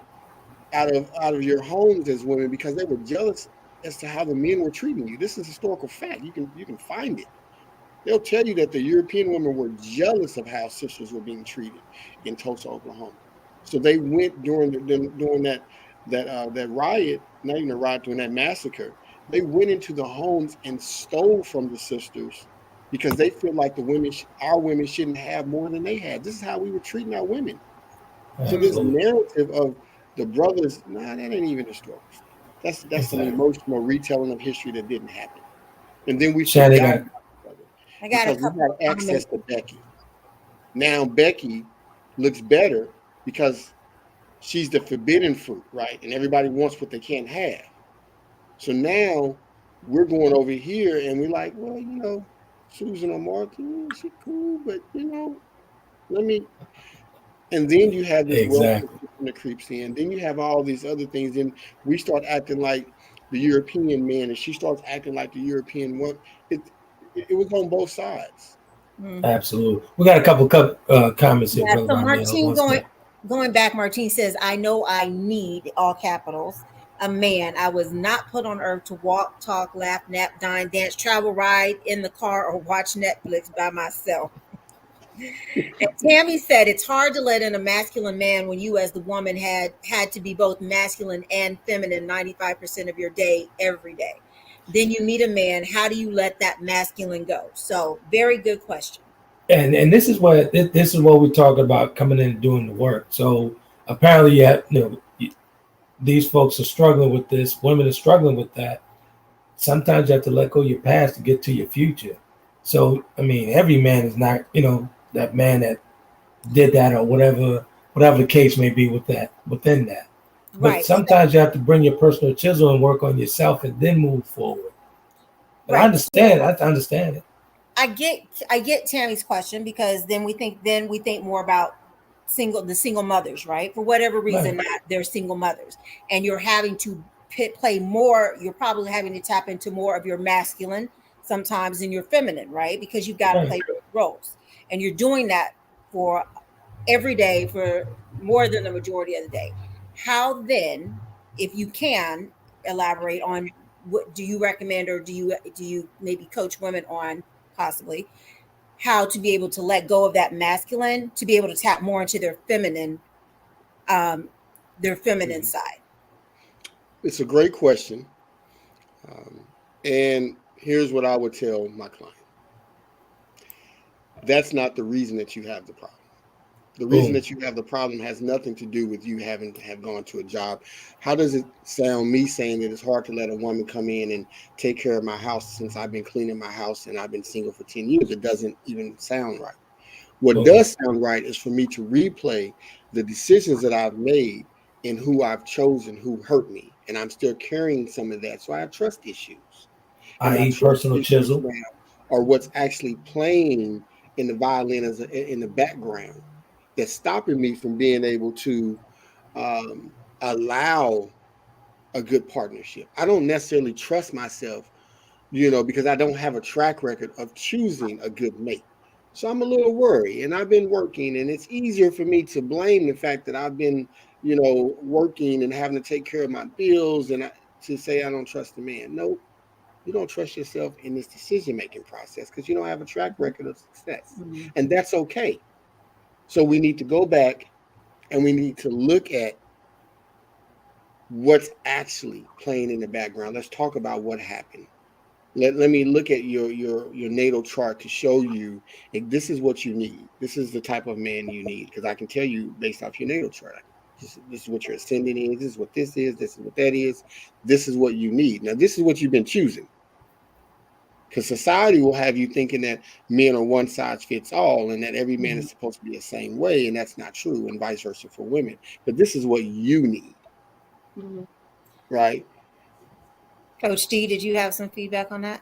out of your homes as women because they were jealous as to how the men were treating you. This is historical fact. You can find it. They'll tell you that the European women were jealous of how sisters were being treated in Tulsa, Oklahoma. So they went during that riot, not even a riot, during that massacre. They went into the homes and stole from the sisters because they feel like our women shouldn't have more than they had. This is how we were treating our women. So this narrative of the brothers, that ain't even historical. That's an emotional retelling of history that didn't happen. And then we forgot about each other because we had access to Becky. Now Becky looks better because she's the forbidden fruit, right? And everybody wants what they can't have. So now we're going over here and we're like, well, Susan or Martha, she cool, but let me. And then you have this welfare system that creeps in. Then you have all these other things. Then we start acting like the European man, and she starts acting like the European one. It was on both sides. Absolutely. We got a couple comments here, brother. So Martine, going back, Martine says, I know I need, all capitals, a man. I was not put on earth to walk, talk, laugh, nap, dine, dance, travel, ride in the car, or watch Netflix by myself. And Tammy said it's hard to let in a masculine man when you as the woman had to be both masculine and feminine 95% of your day, every day. Then you meet a man. How do you let that masculine go? So very good question. And this is what we talk about, coming in and doing the work. So apparently, these folks are struggling with this. Women are struggling with that. Sometimes you have to let go of your past to get to your future. So every man is not that man that did that, or whatever the case may be within that. But sometimes you have to bring your personal chisel and work on yourself and then move forward. But I understand it. I get Tammy's question, because then we think more about the single mothers, right? For whatever reason, they're single mothers, and you're having to play more. You're probably having to tap into more of your masculine sometimes than your feminine, right? Because you've got to play both roles, and you're doing that for every day for more than the majority of the day. How then, if you can elaborate on what do you recommend, or do you maybe coach women on possibly how to be able to let go of that masculine to be able to tap more into their feminine side? It's a great question. And here's what I would tell my client. That's not the reason that you have the problem. The reason that you have the problem has nothing to do with you having to have gone to a job. How does it sound me saying that it's hard to let a woman come in and take care of my house since I've been cleaning my house and I've been single for 10 years? It doesn't even sound right. What does sound right is for me to replay the decisions that I've made and who I've chosen who hurt me. And I'm still carrying some of that. So I have trust issues. I.e. personal chisel. Or what's actually playing in the violin in the background that's stopping me from being able to allow a good partnership. I don't necessarily trust myself, because I don't have a track record of choosing a good mate. So I'm a little worried, and I've been working, and it's easier for me to blame the fact that I've been, working and having to take care of my bills and to say I don't trust the man. No, you don't trust yourself in this decision-making process because you don't have a track record of success. Mm-hmm. And that's okay. So we need to go back and we need to look at what's actually playing in the background. Let's talk about what happened. Let me look at your natal chart to show you this is what you need. This is the type of man you need, because I can tell you based off your natal chart. This is what your ascendant is. This is what this is. This is what that is. This is what you need. Now, this is what you've been choosing. Because society will have you thinking that men are one size fits all and that every man is supposed to be the same way. And that's not true, and vice versa for women. But this is what you need. Mm-hmm. Right? Coach D, did you have some feedback on that?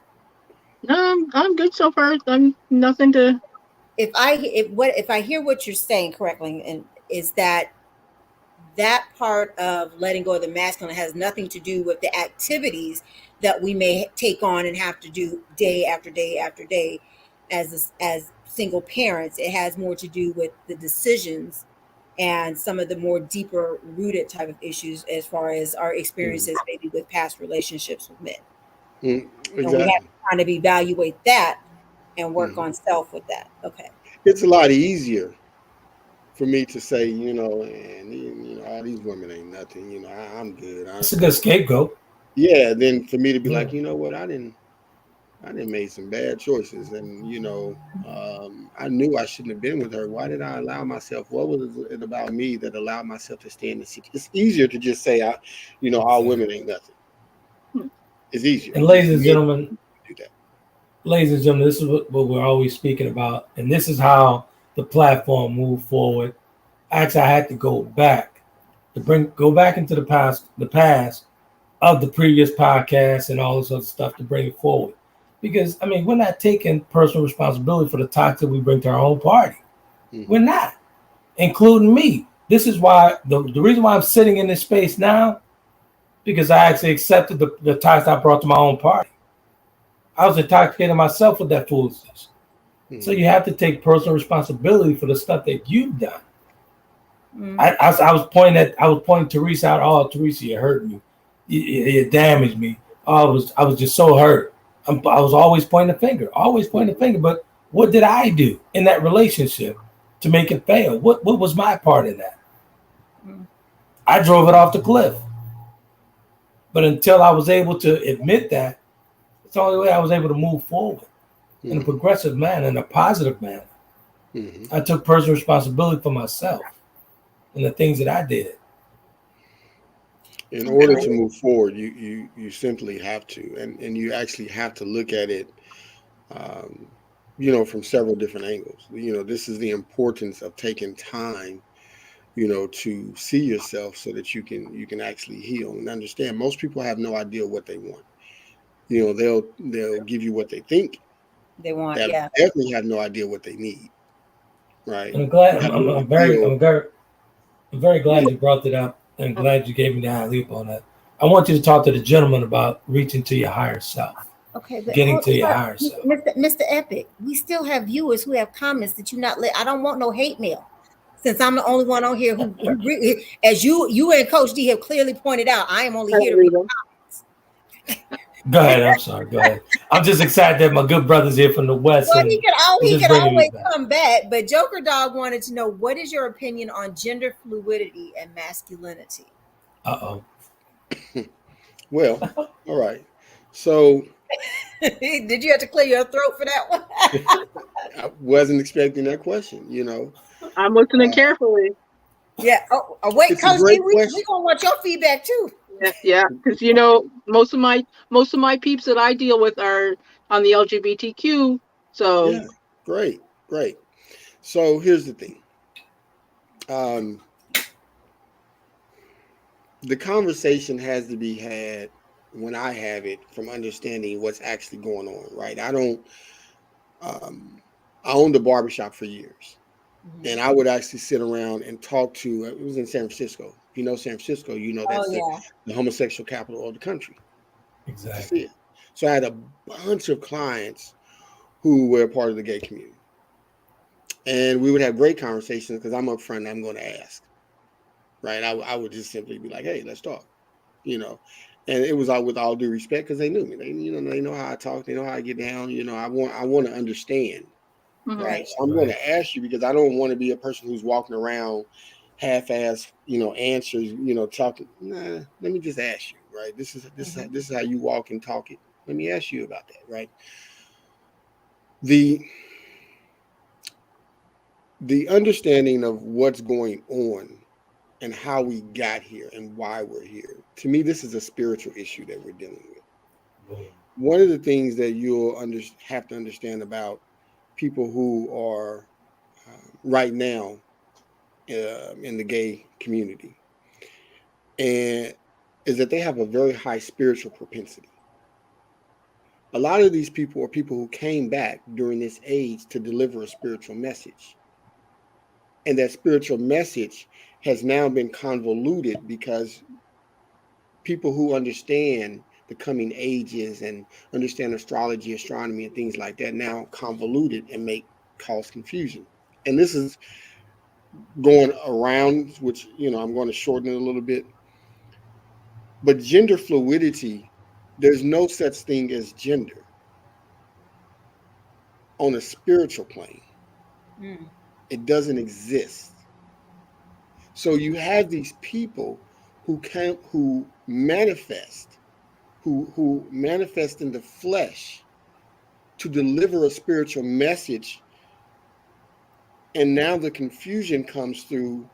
I'm good so far. I'm nothing to. If I hear what you're saying correctly, and is that part of letting go of the masculine has nothing to do with the activities that we may take on and have to do day after day after day as single parents. It has more to do with the decisions and some of the more deeper rooted type of issues as far as our experiences maybe with past relationships with men. Exactly. And we have to kind of evaluate that and work on self with that. Okay. It's a lot easier for me to say, all these women ain't nothing, I'm good. It's a good scapegoat. Yeah, then for me to be like, you know what, I didn't make some bad choices, and I knew I shouldn't have been with her. Why did I allow myself? What was it about me that allowed myself to stay in the situation? It's easier to just say, all women ain't nothing. It's easier. And ladies and gentlemen, this is what we're always speaking about, and this is how the platform moved forward. Actually, I had to go back into the past of the previous podcast and all this other stuff to bring it forward. Because, we're not taking personal responsibility for the toxic we bring to our own party. Mm-hmm. We're not, including me. This is why the reason why I'm sitting in this space now, because I actually accepted the toxic I brought to my own party. I was intoxicating myself with that foolishness. Mm-hmm. So you have to take personal responsibility for the stuff that you've done. Mm-hmm. I was pointing Teresa out. Oh, Teresa, you hurt me. It damaged me. I was just so hurt. I was always pointing the finger. But what did I do in that relationship to make it fail? What was my part in that? Mm-hmm. I drove it off the cliff. But until I was able to admit that, it's the only way I was able to move forward in a progressive manner, in a positive manner. Mm-hmm. I took personal responsibility for myself and the things that I did. In order to move forward, you simply have to, and you actually have to look at it, from several different angles. This is the importance of taking time, to see yourself so that you can actually heal and understand. Most people have no idea what they want. They'll give you what they think they want. They definitely have no idea what they need. Right. I'm glad. I'm very glad you brought that up. And glad you gave me the alley-oop on that. I want you to talk to the gentleman about reaching to your higher self. Okay, but getting to your higher self. Mr. Epic, we still have viewers who have comments that you not let. I don't want no hate mail. Since I'm the only one on here who as you and Coach D have clearly pointed out, I am only here to read comments. Go ahead. I'm sorry. Go ahead. I'm just excited that my good brother's here from the West. Well, he can always come back. But Joker Dog wanted to know, what is your opinion on gender fluidity and masculinity? Uh-oh. Well, all right. So did you have to clear your throat for that one? I wasn't expecting that question, I'm listening carefully. Yeah. Oh, wait, It's Coach a great D, we're question. gonna want your feedback too. Yeah, because most of my peeps that I deal with are on the LGBTQ. So Yeah, great. So here's the thing. The conversation has to be had when I have it from understanding what's actually going on, right? I owned a barbershop for years. And I would actually sit around and talk to, it was in San Francisco. If you know San Francisco, you know that's the homosexual capital of the country. Exactly. That's it. So I had a bunch of clients who were part of the gay community. And we would have great conversations because I'm upfront and I'm going to ask, right? I would just simply be like, hey, let's talk, And it was all with all due respect because they knew me. They know how I talk. They know how I get down. I want to understand. Right. So I'm going to ask you because I don't want to be a person who's walking around half-ass, answers, talking. Nah, let me just ask you, right? This is how you walk and talk it. Let me ask you about that, right? The understanding of what's going on and how we got here and why we're here. To me, this is a spiritual issue that we're dealing with. One of the things that you'll have to understand about people who are right now in the gay community, and is that they have a very high spiritual propensity. A lot of these people are people who came back during this age to deliver a spiritual message. And that spiritual message has now been convoluted because people who understand the coming ages and understand astrology, astronomy, and things like that now convolute it and cause confusion. And this is going around, which, I'm going to shorten it a little bit. But gender fluidity, there's no such thing as gender on a spiritual plane. It doesn't exist. So you have these people who manifest in the flesh to deliver a spiritual message, and now the confusion comes through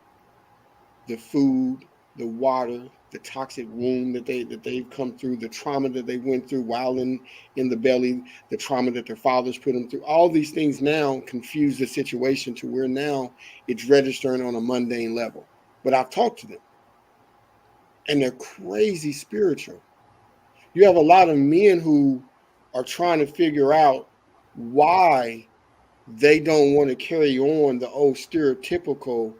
the food, the water, the toxic womb that they've come through, the trauma that they went through while in the belly, the trauma that their fathers put them through. All these things now confuse the situation to where now it's registering on a mundane level. But I've talked to them, and they're crazy spiritual. You have a lot of men who are trying to figure out why they don't want to carry on the old stereotypical,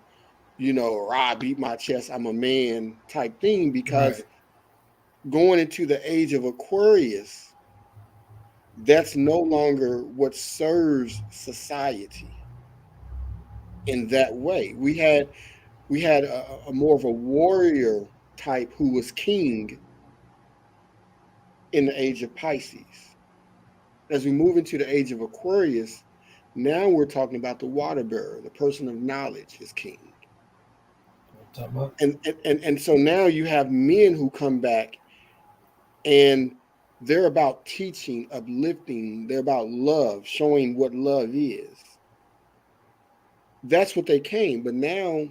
I beat my chest, I'm a man type thing, because going into the age of Aquarius, that's no longer what serves society in that way. We had a more of a warrior type who was king in the age of Pisces. As we move into the age of Aquarius, now we're talking about the water bearer, the person of knowledge is king. And so now you have men who come back and they're about teaching, uplifting, they're about love, showing what love is. That's what they came. But now,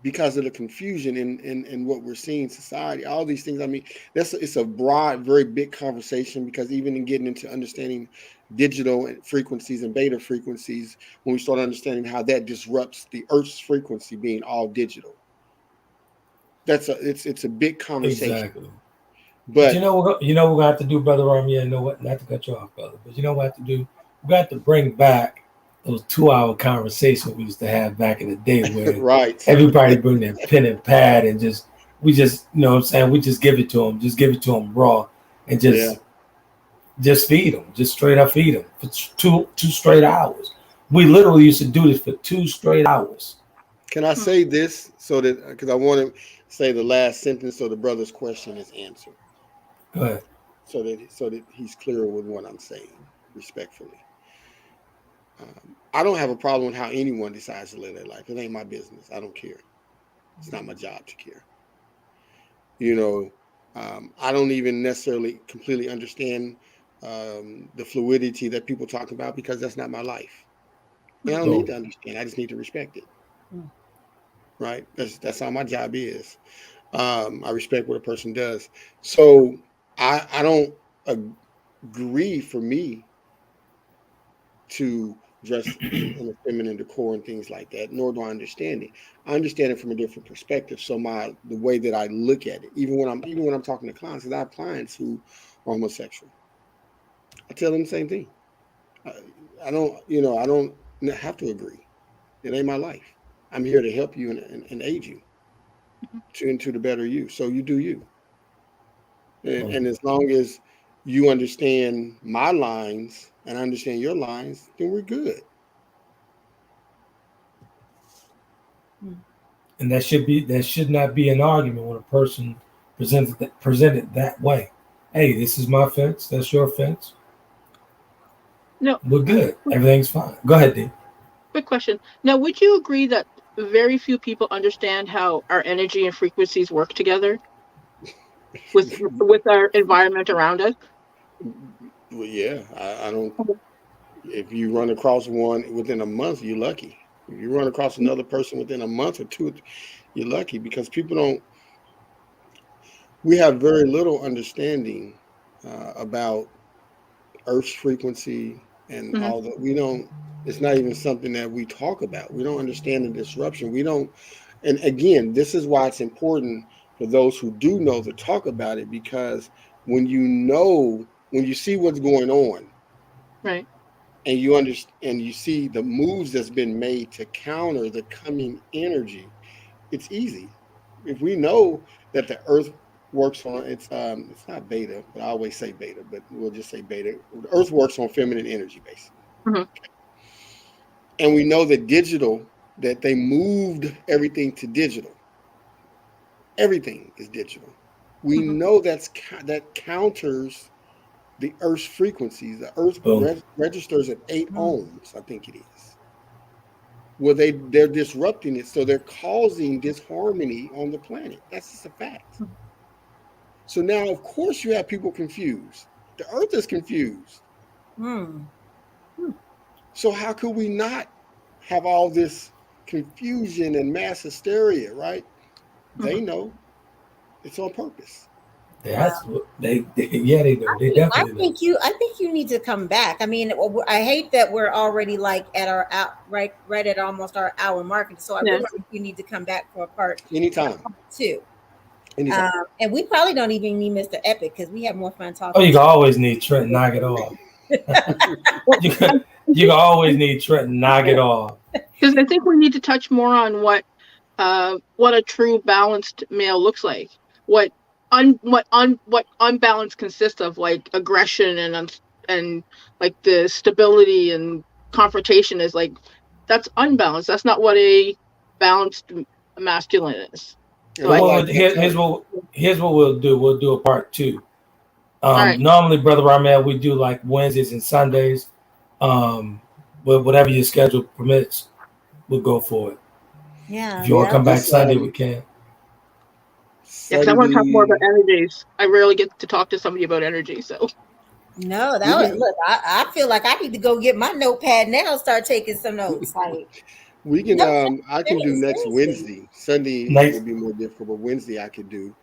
because of the confusion in what we're seeing in society, all these things, it's a broad, very big conversation, because even in getting into understanding digital frequencies and beta frequencies, when we start understanding how that disrupts the Earth's frequency being all digital, it's a big conversation. Exactly. But we're gonna have to do, Brother Army. You know what? Not to cut you off, brother, but you know what we have to do? We got to bring back those 2-hour conversations we used to have back in the day, where everybody bring their pen and pad and we just give it to them raw, and just feed them, just straight up feed them for two straight hours. We literally used to do this for 2 straight hours. Can I say this because I want to say the last sentence so the brother's question is answered? Go ahead. So that he's clear with what I'm saying, respectfully. I don't have a problem with how anyone decides to live their life. It ain't my business. I don't care. It's not my job to care. I don't even necessarily completely understand the fluidity that people talk about, because that's not my life. And I don't need to understand. I just need to respect it. Right? That's how my job is. I respect what a person does. So I don't agree for me to dress in a feminine decor and things like that, nor do I understand it. I understand it from a different perspective. So the way that I look at it, even when I'm talking to clients, because I have clients who are homosexual, I tell them the same thing. I don't have to agree. It ain't my life. I'm here to help you and aid you into the better you. So you do you. And as long as you understand my lines and I understand your lines, then we're good. And that should not be an argument when a person presented that way. Hey, this is my fence. That's your fence. No, we're good. Everything's fine. Go ahead, Dee. Quick question. Now, would you agree that very few people understand how our energy and frequencies work together with our environment around us? Well, yeah, I don't. If you run across one within a month, you're lucky. If you run across another person within a month or two, you're lucky, because people don't. We have very little understanding about Earth's frequency and all that. We don't. It's not even something that we talk about. We don't understand the disruption. We don't. And again, this is why it's important for those who do know to talk about it, because when you see what's going on, right, and you understand and you see the moves that's been made to counter the coming energy, it's easy. If we know that the Earth works on it's not beta, but I always say beta, but we'll just say beta. The Earth works on feminine energy, basically. And we know that they moved everything to digital. Everything is digital. We know that counters the Earth's frequencies. The Earth registers at 8 ohms, I think it is. Well, they're disrupting it, so they're causing disharmony on the planet. That's just a fact. So now, of course, you have people confused. The Earth is confused. So how could we not have all this confusion and mass hysteria, right? They know it's on purpose. They do. They definitely know. I think you need to come back. I mean, I hate that we're already like at our right at almost our hour mark. So I really think you need to come back for a part anytime. Two. Anytime. And we probably don't even need Mr. Epic, because we have more fun talking. Oh, you can always need Trent. Knock it off. you can always need Trent. Knock it off. Because I think we need to touch more on what a true balanced male looks like. What unbalanced consists of, like aggression and like the stability and confrontation is like, that's unbalanced. That's not what a balanced masculine is. So here's what we'll do. We'll do a part 2. Normally, Brother Ramel, we do like Wednesdays and Sundays. But whatever your schedule permits, we'll go for it. Yeah. If you want to come back Sunday, we can. Yeah, because I want to talk more about energies. I rarely get to talk to somebody about energy, so. No, look. I feel like I need to go get my notepad now. Start taking some notes. Like we can. I can do next Wednesday. Sunday will be more difficult, but Wednesday I could do.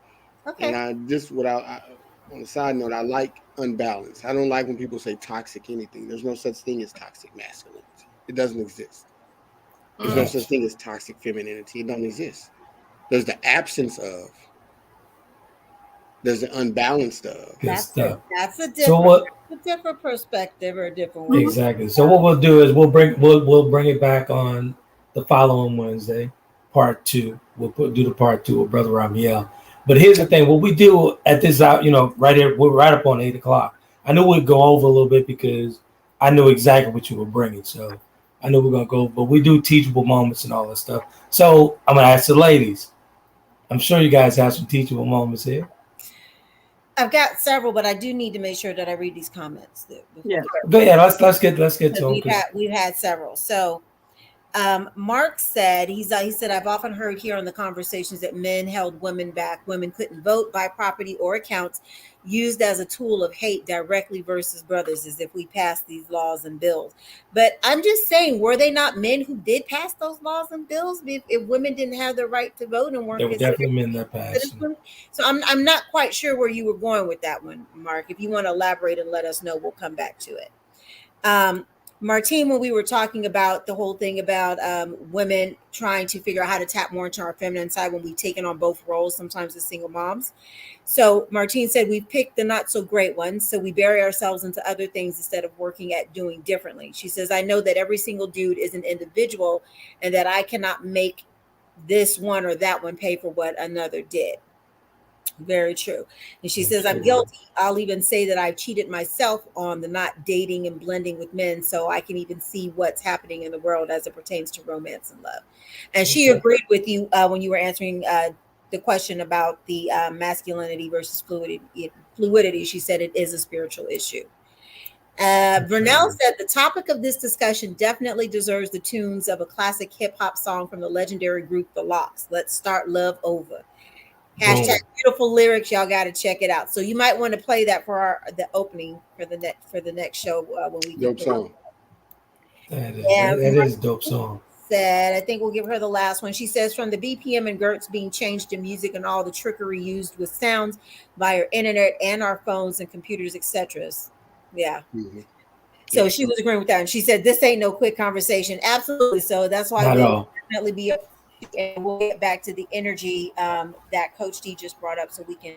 Okay. And on a side note, I like unbalanced. I don't like when people say toxic anything. There's no such thing as toxic masculinity. It doesn't exist. There's no such thing as toxic femininity. It doesn't exist. There's the absence of. There's the unbalanced of. That's a different perspective or a different way. Exactly. So what we'll do is we'll bring it back on the following Wednesday, part 2. We'll do the part 2 with Brother Ramiel. But here's the thing: what we do at this right here, we're right up on 8 o'clock. I knew we'd go over a little bit because I knew exactly what you were bringing, so I knew we're gonna go. But we do teachable moments and all that stuff. So I'm gonna ask the ladies. I'm sure you guys have some teachable moments here. I've got several, but I do need to make sure that I read these comments. Yeah. Go ahead. Let's get to them. We've had several. So Mark said, he said, I've often heard here on the conversations that men held women back. Women couldn't vote, buy property or accounts, used as a tool of hate directly versus brothers, as if we passed these laws and bills. But I'm just saying, were they not men who did pass those laws and bills? If women didn't have the right to vote and weren't There were definitely men that passed. So I'm not quite sure where you were going with that one, Mark. If you want to elaborate and let us know, we'll come back to it. Martine, when we were talking about the whole thing about women trying to figure out how to tap more into our feminine side when we've taken on both roles, sometimes as single moms. So Martine said, we picked the not so great ones. So we bury ourselves into other things instead of working at doing differently. She says, I know that every single dude is an individual and that I cannot make this one or that one pay for what another did. Very true. And she says, I'm guilty. I'll even say that I've cheated myself on the not dating and blending with men so I can even see what's happening in the world as it pertains to romance and love. And she agreed with you when you were answering the question about the masculinity versus fluidity. She said it is a spiritual issue. Vernell said the topic of this discussion definitely deserves the tunes of a classic hip hop song from the legendary group The Lox. Let's start love over. Hashtag beautiful lyrics. Y'all got to check it out. So you might want to play that for the opening for the next show when we dope song. That is a dope song. Said, I think we'll give her the last one. She says, from the BPM and Gertz being changed to music and all the trickery used with sounds by our internet and our phones and computers, etc. Yeah. Mm-hmm. So she was agreeing with that, and she said, "This ain't no quick conversation." Absolutely. So that's why we'll definitely be up. And we'll get back to the energy that Coach D just brought up, so we can.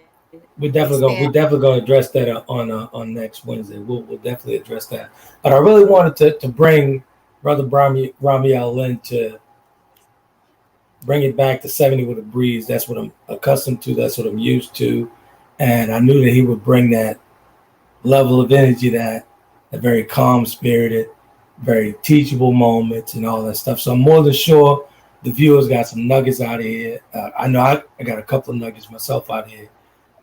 We're definitely going to address that on next Wednesday. We'll definitely address that. But I really wanted to bring Brother Ramiel in to bring it back to 70 with a breeze. That's what I'm accustomed to. That's what I'm used to, and I knew that he would bring that level of energy, that very calm spirited, very teachable moments, and all that stuff. So I'm more than sure the viewers got some nuggets out of here. I know I got a couple of nuggets myself out here,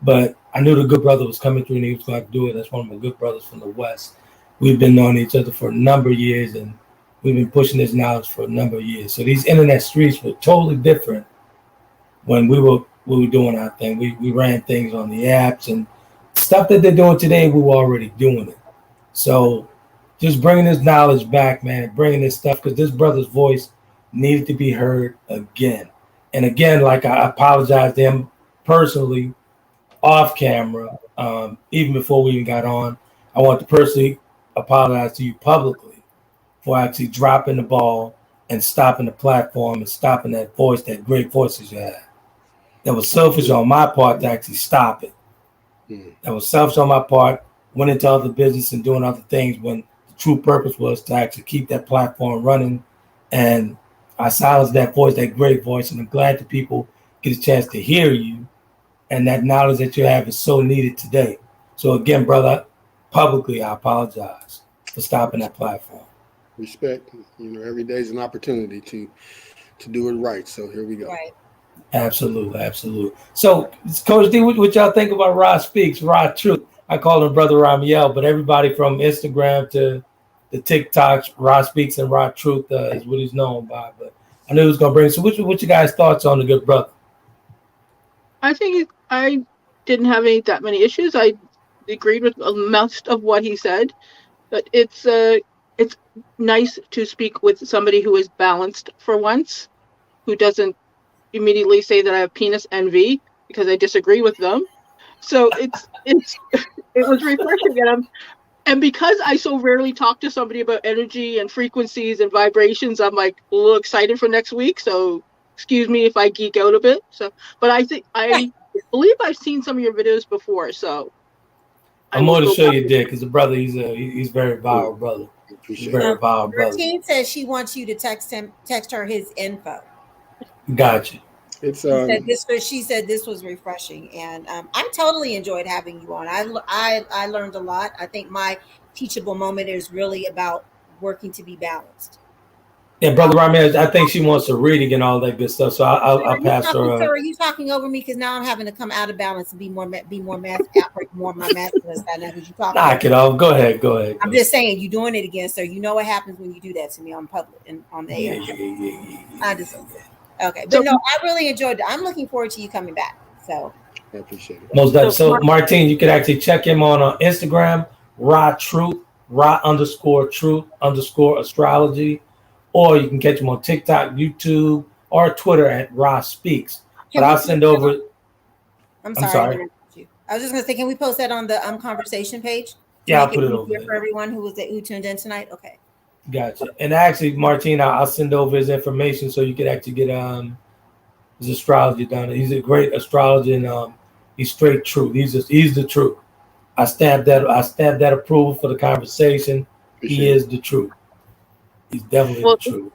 but I knew the good brother was coming through and he was going to do it. That's one of my good brothers from the West. We've been knowing each other for a number of years, and we've been pushing this knowledge for a number of years. So these internet streets were totally different when we were doing our thing. We ran things on the apps, and stuff that they're doing today, we were already doing it. So just bringing this knowledge back, man, and bringing this stuff, because this brother's voice needed to be heard again. And again, like I apologize to him personally off camera, even before we even got on. I want to personally apologize to you publicly for actually dropping the ball and stopping the platform and stopping that voice, that great voice that you had. That was selfish on my part to actually stop it. That was selfish on my part, went into other business and doing other things when the true purpose was to actually keep that platform running. And I silenced that voice, that great voice, and I'm glad that people get a chance to hear you. And that knowledge that you have is so needed today. So again, brother, publicly, I apologize for stopping that platform. Respect. Every day is an opportunity to do it right. So here we go. Right. Absolutely. So, Coach D, what y'all think about Rod Speaks, Rod Truth? I call him Brother Ramiel, but everybody from Instagram to the TikToks, Rod Speaks and Rod Truth is what he's known by. But I knew he was going to bring. So, what you guys' thoughts on the good brother? I think I didn't have that many issues. I agreed with most of what he said, but it's nice to speak with somebody who is balanced for once, who doesn't immediately say that I have penis envy because I disagree with them. So it was refreshing, and because I so rarely talk to somebody about energy and frequencies and vibrations, I'm like a little excited for next week. So excuse me if I geek out a bit. So, but I believe I've seen some of your videos before. So I'm more to show you did, because the brother he's very viral brother. He's very viral brother. Martine says she wants you to text her his info. Gotcha. She said this was refreshing, and I totally enjoyed having you on. I learned a lot. I think my teachable moment is really about working to be balanced. Yeah, Brother Rami, I think she wants to read and all that good stuff. So I'll pass her. Sir, are you talking over me? Because now I'm having to come out of balance and be more my masculine side now because you talking. Knock it off. Go ahead. I'm just saying you're doing it again, sir. You know what happens when you do that to me on public and on the air. Yeah. I just okay, but no, I really enjoyed it. I'm looking forward to you coming back. So I appreciate it. Most definitely. So Martine, you can actually check him on Instagram, _truth astrology, or you can catch him on TikTok, YouTube, or Twitter at Ra Speaks. But I'll send over. I'm sorry. I was just gonna say, can we post that on the conversation page? Yeah, I'll put it over for everyone who tuned in tonight. Okay. Gotcha. And actually, Martine, I'll send over his information so you could actually get his astrology done. He's a great astrologer and he's straight truth. He's the truth. I stamped that approval for the conversation. He is the truth. He's definitely the truth.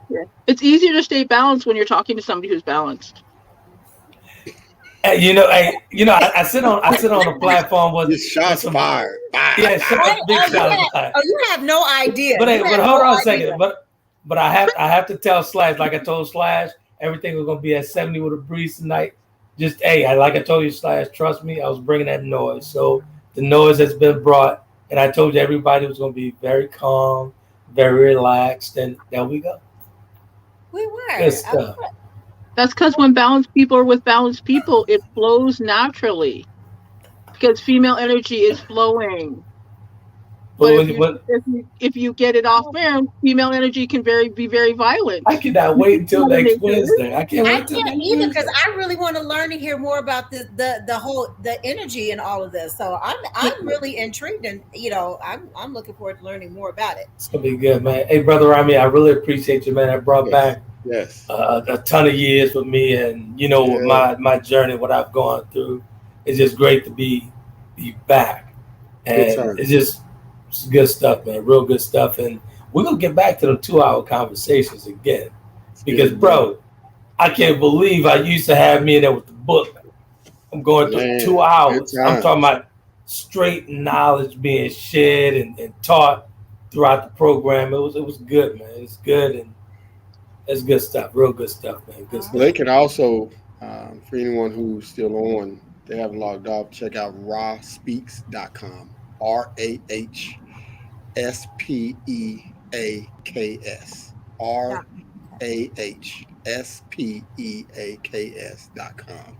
It's easier to stay balanced when you're talking to somebody who's balanced. I sit on a platform with shots fired. Yeah, big shots fired. Oh, you have no idea. But hold on a second. But I have to tell Slash, like I told Slash, everything was gonna be at 70 with a breeze tonight. Just like I told you, Slash, trust me, I was bringing that noise. So the noise has been brought, and I told you everybody was gonna be very calm, very relaxed, and there we go. We were. Good stuff. That's because when balanced people are with balanced people, it flows naturally. Because female energy is flowing. But if you get it off man, female energy can be very violent. I cannot wait until next Wednesday. I can't either because I really want to learn and hear more about the energy and all of this. So I'm really intrigued, and I'm looking forward to learning more about it. It's gonna be good, man. Hey, Brother Rami, I really appreciate you, man. I brought back a ton of years with me, and with my journey, what I've gone through. It's just great to be back, and it's good stuff, man. Real good stuff, and we're gonna get back to the 2-hour conversations again, because bro, I can't believe I used to have me in there with the book. I'm going through 2 hours. I'm talking about straight knowledge being shared and taught throughout the program. It was good, man. It's good, and it's good stuff. Real good stuff, man. Good stuff. They can also, for anyone who's still on, they haven't logged off, check out rahspeaks.com. RAHSPEAKS. RAHSPEAKS.com.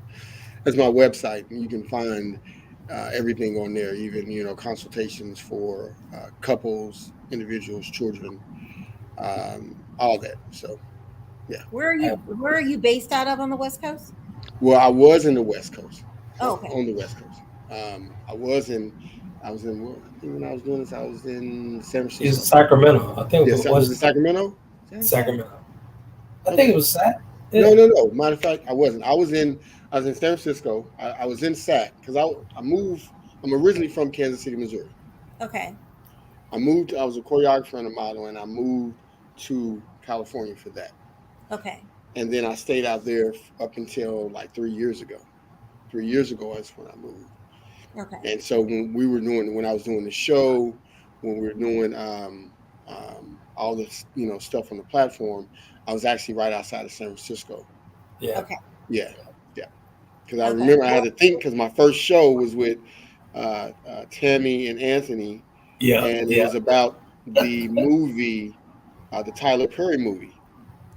That's my website, and you can find everything on there, even consultations for couples, individuals, children, all that. So yeah. Where are you based out of on the West Coast? Well, I was in the West Coast. Oh, okay. On the West Coast. I was in when I was doing this, I was in San Francisco. It's Sacramento. I think was it Sacramento? Sacramento. I think it was Sac. Yeah. No. Matter of fact, I wasn't. I was in San Francisco. I was in Sac because I moved. I'm originally from Kansas City, Missouri. Okay. I was a choreographer and a model, and I moved to California for that. Okay. And then I stayed out there up until like 3 years ago. 3 years ago is when I moved. Okay. And so when I was doing the show, when we were doing all this stuff on the platform, I was actually right outside of San Francisco. Yeah. Okay. Yeah. Because I remember I had to think because my first show was with Tammy and Anthony. Yeah. And it was about the movie, the Tyler Perry movie.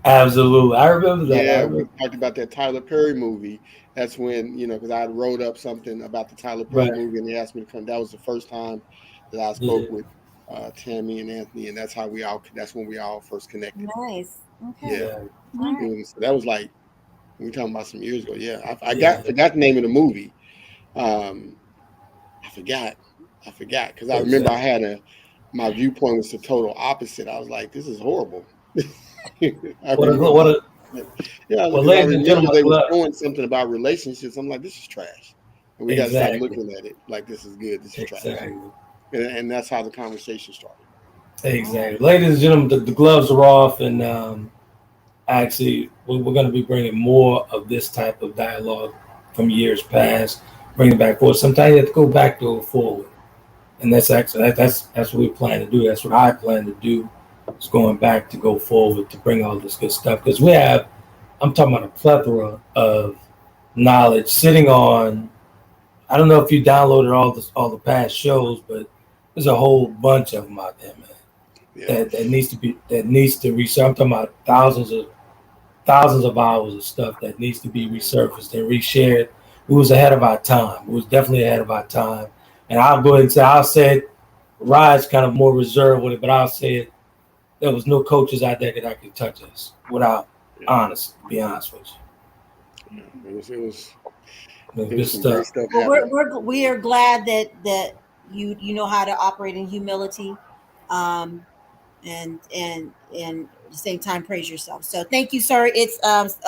Absolutely. I remember that. Yeah, we talked about that Tyler Perry movie. That's when, because I wrote up something about the Tyler Perry movie, and they asked me to come. That was the first time that I spoke with Tammy and Anthony, and that's when we all first connected. Nice. Okay. Yeah. Right. So that was like, we talking about some years ago. Yeah. I forgot the name of the movie. I forgot because I remember I had my viewpoint was the total opposite. I was like, this is horrible. Ladies and gentlemen, they were doing something about relationships. I'm like, this is trash, and we got to start looking at it like this is good. This is trash, and that's how the conversation started. Exactly, ladies and gentlemen, the gloves are off, and actually, we're going to be bringing more of this type of dialogue from years past, bring it back forward. Sometimes you have to go back to it forward, and that's what we plan to do. That's what I plan to do. is going back to go forward to bring all this good stuff. Because I'm talking about a plethora of knowledge sitting on, I don't know if you downloaded all the past shows, but there's a whole bunch of them out there, man. Yeah. That needs to research. I'm talking about thousands of hours of stuff that needs to be resurfaced and reshared. It was ahead of our time. It was definitely ahead of our time. And I'll go ahead and say, I'll say it, Ryan's kind of more reserved with it, but I'll say it, there was no coaches out there that could touch us without be honest with you. Yeah, it was good stuff. Well, we are glad that you know how to operate in humility, and at the same time praise yourself. So thank you, sir. It's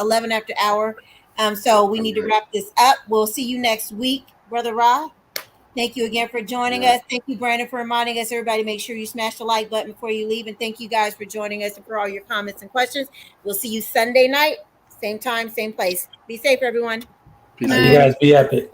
11 after hour, so we need to wrap this up. We'll see you next week, Brother Ra. Thank you again for joining us. Thank you, Brandon, for reminding us. Everybody, make sure you smash the like button before you leave. And thank you guys for joining us and for all your comments and questions. We'll see you Sunday night, same time, same place. Be safe, everyone. You guys be epic.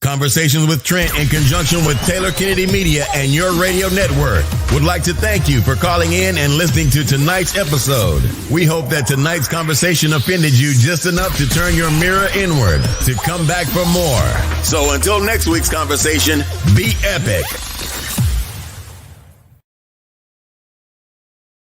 Conversations with Trent in conjunction with Taylor Kennedy Media and your radio network would like to thank you for calling in and listening to tonight's episode. We hope that tonight's conversation offended you just enough to turn your mirror inward to come back for more. So until next week's conversation, be epic.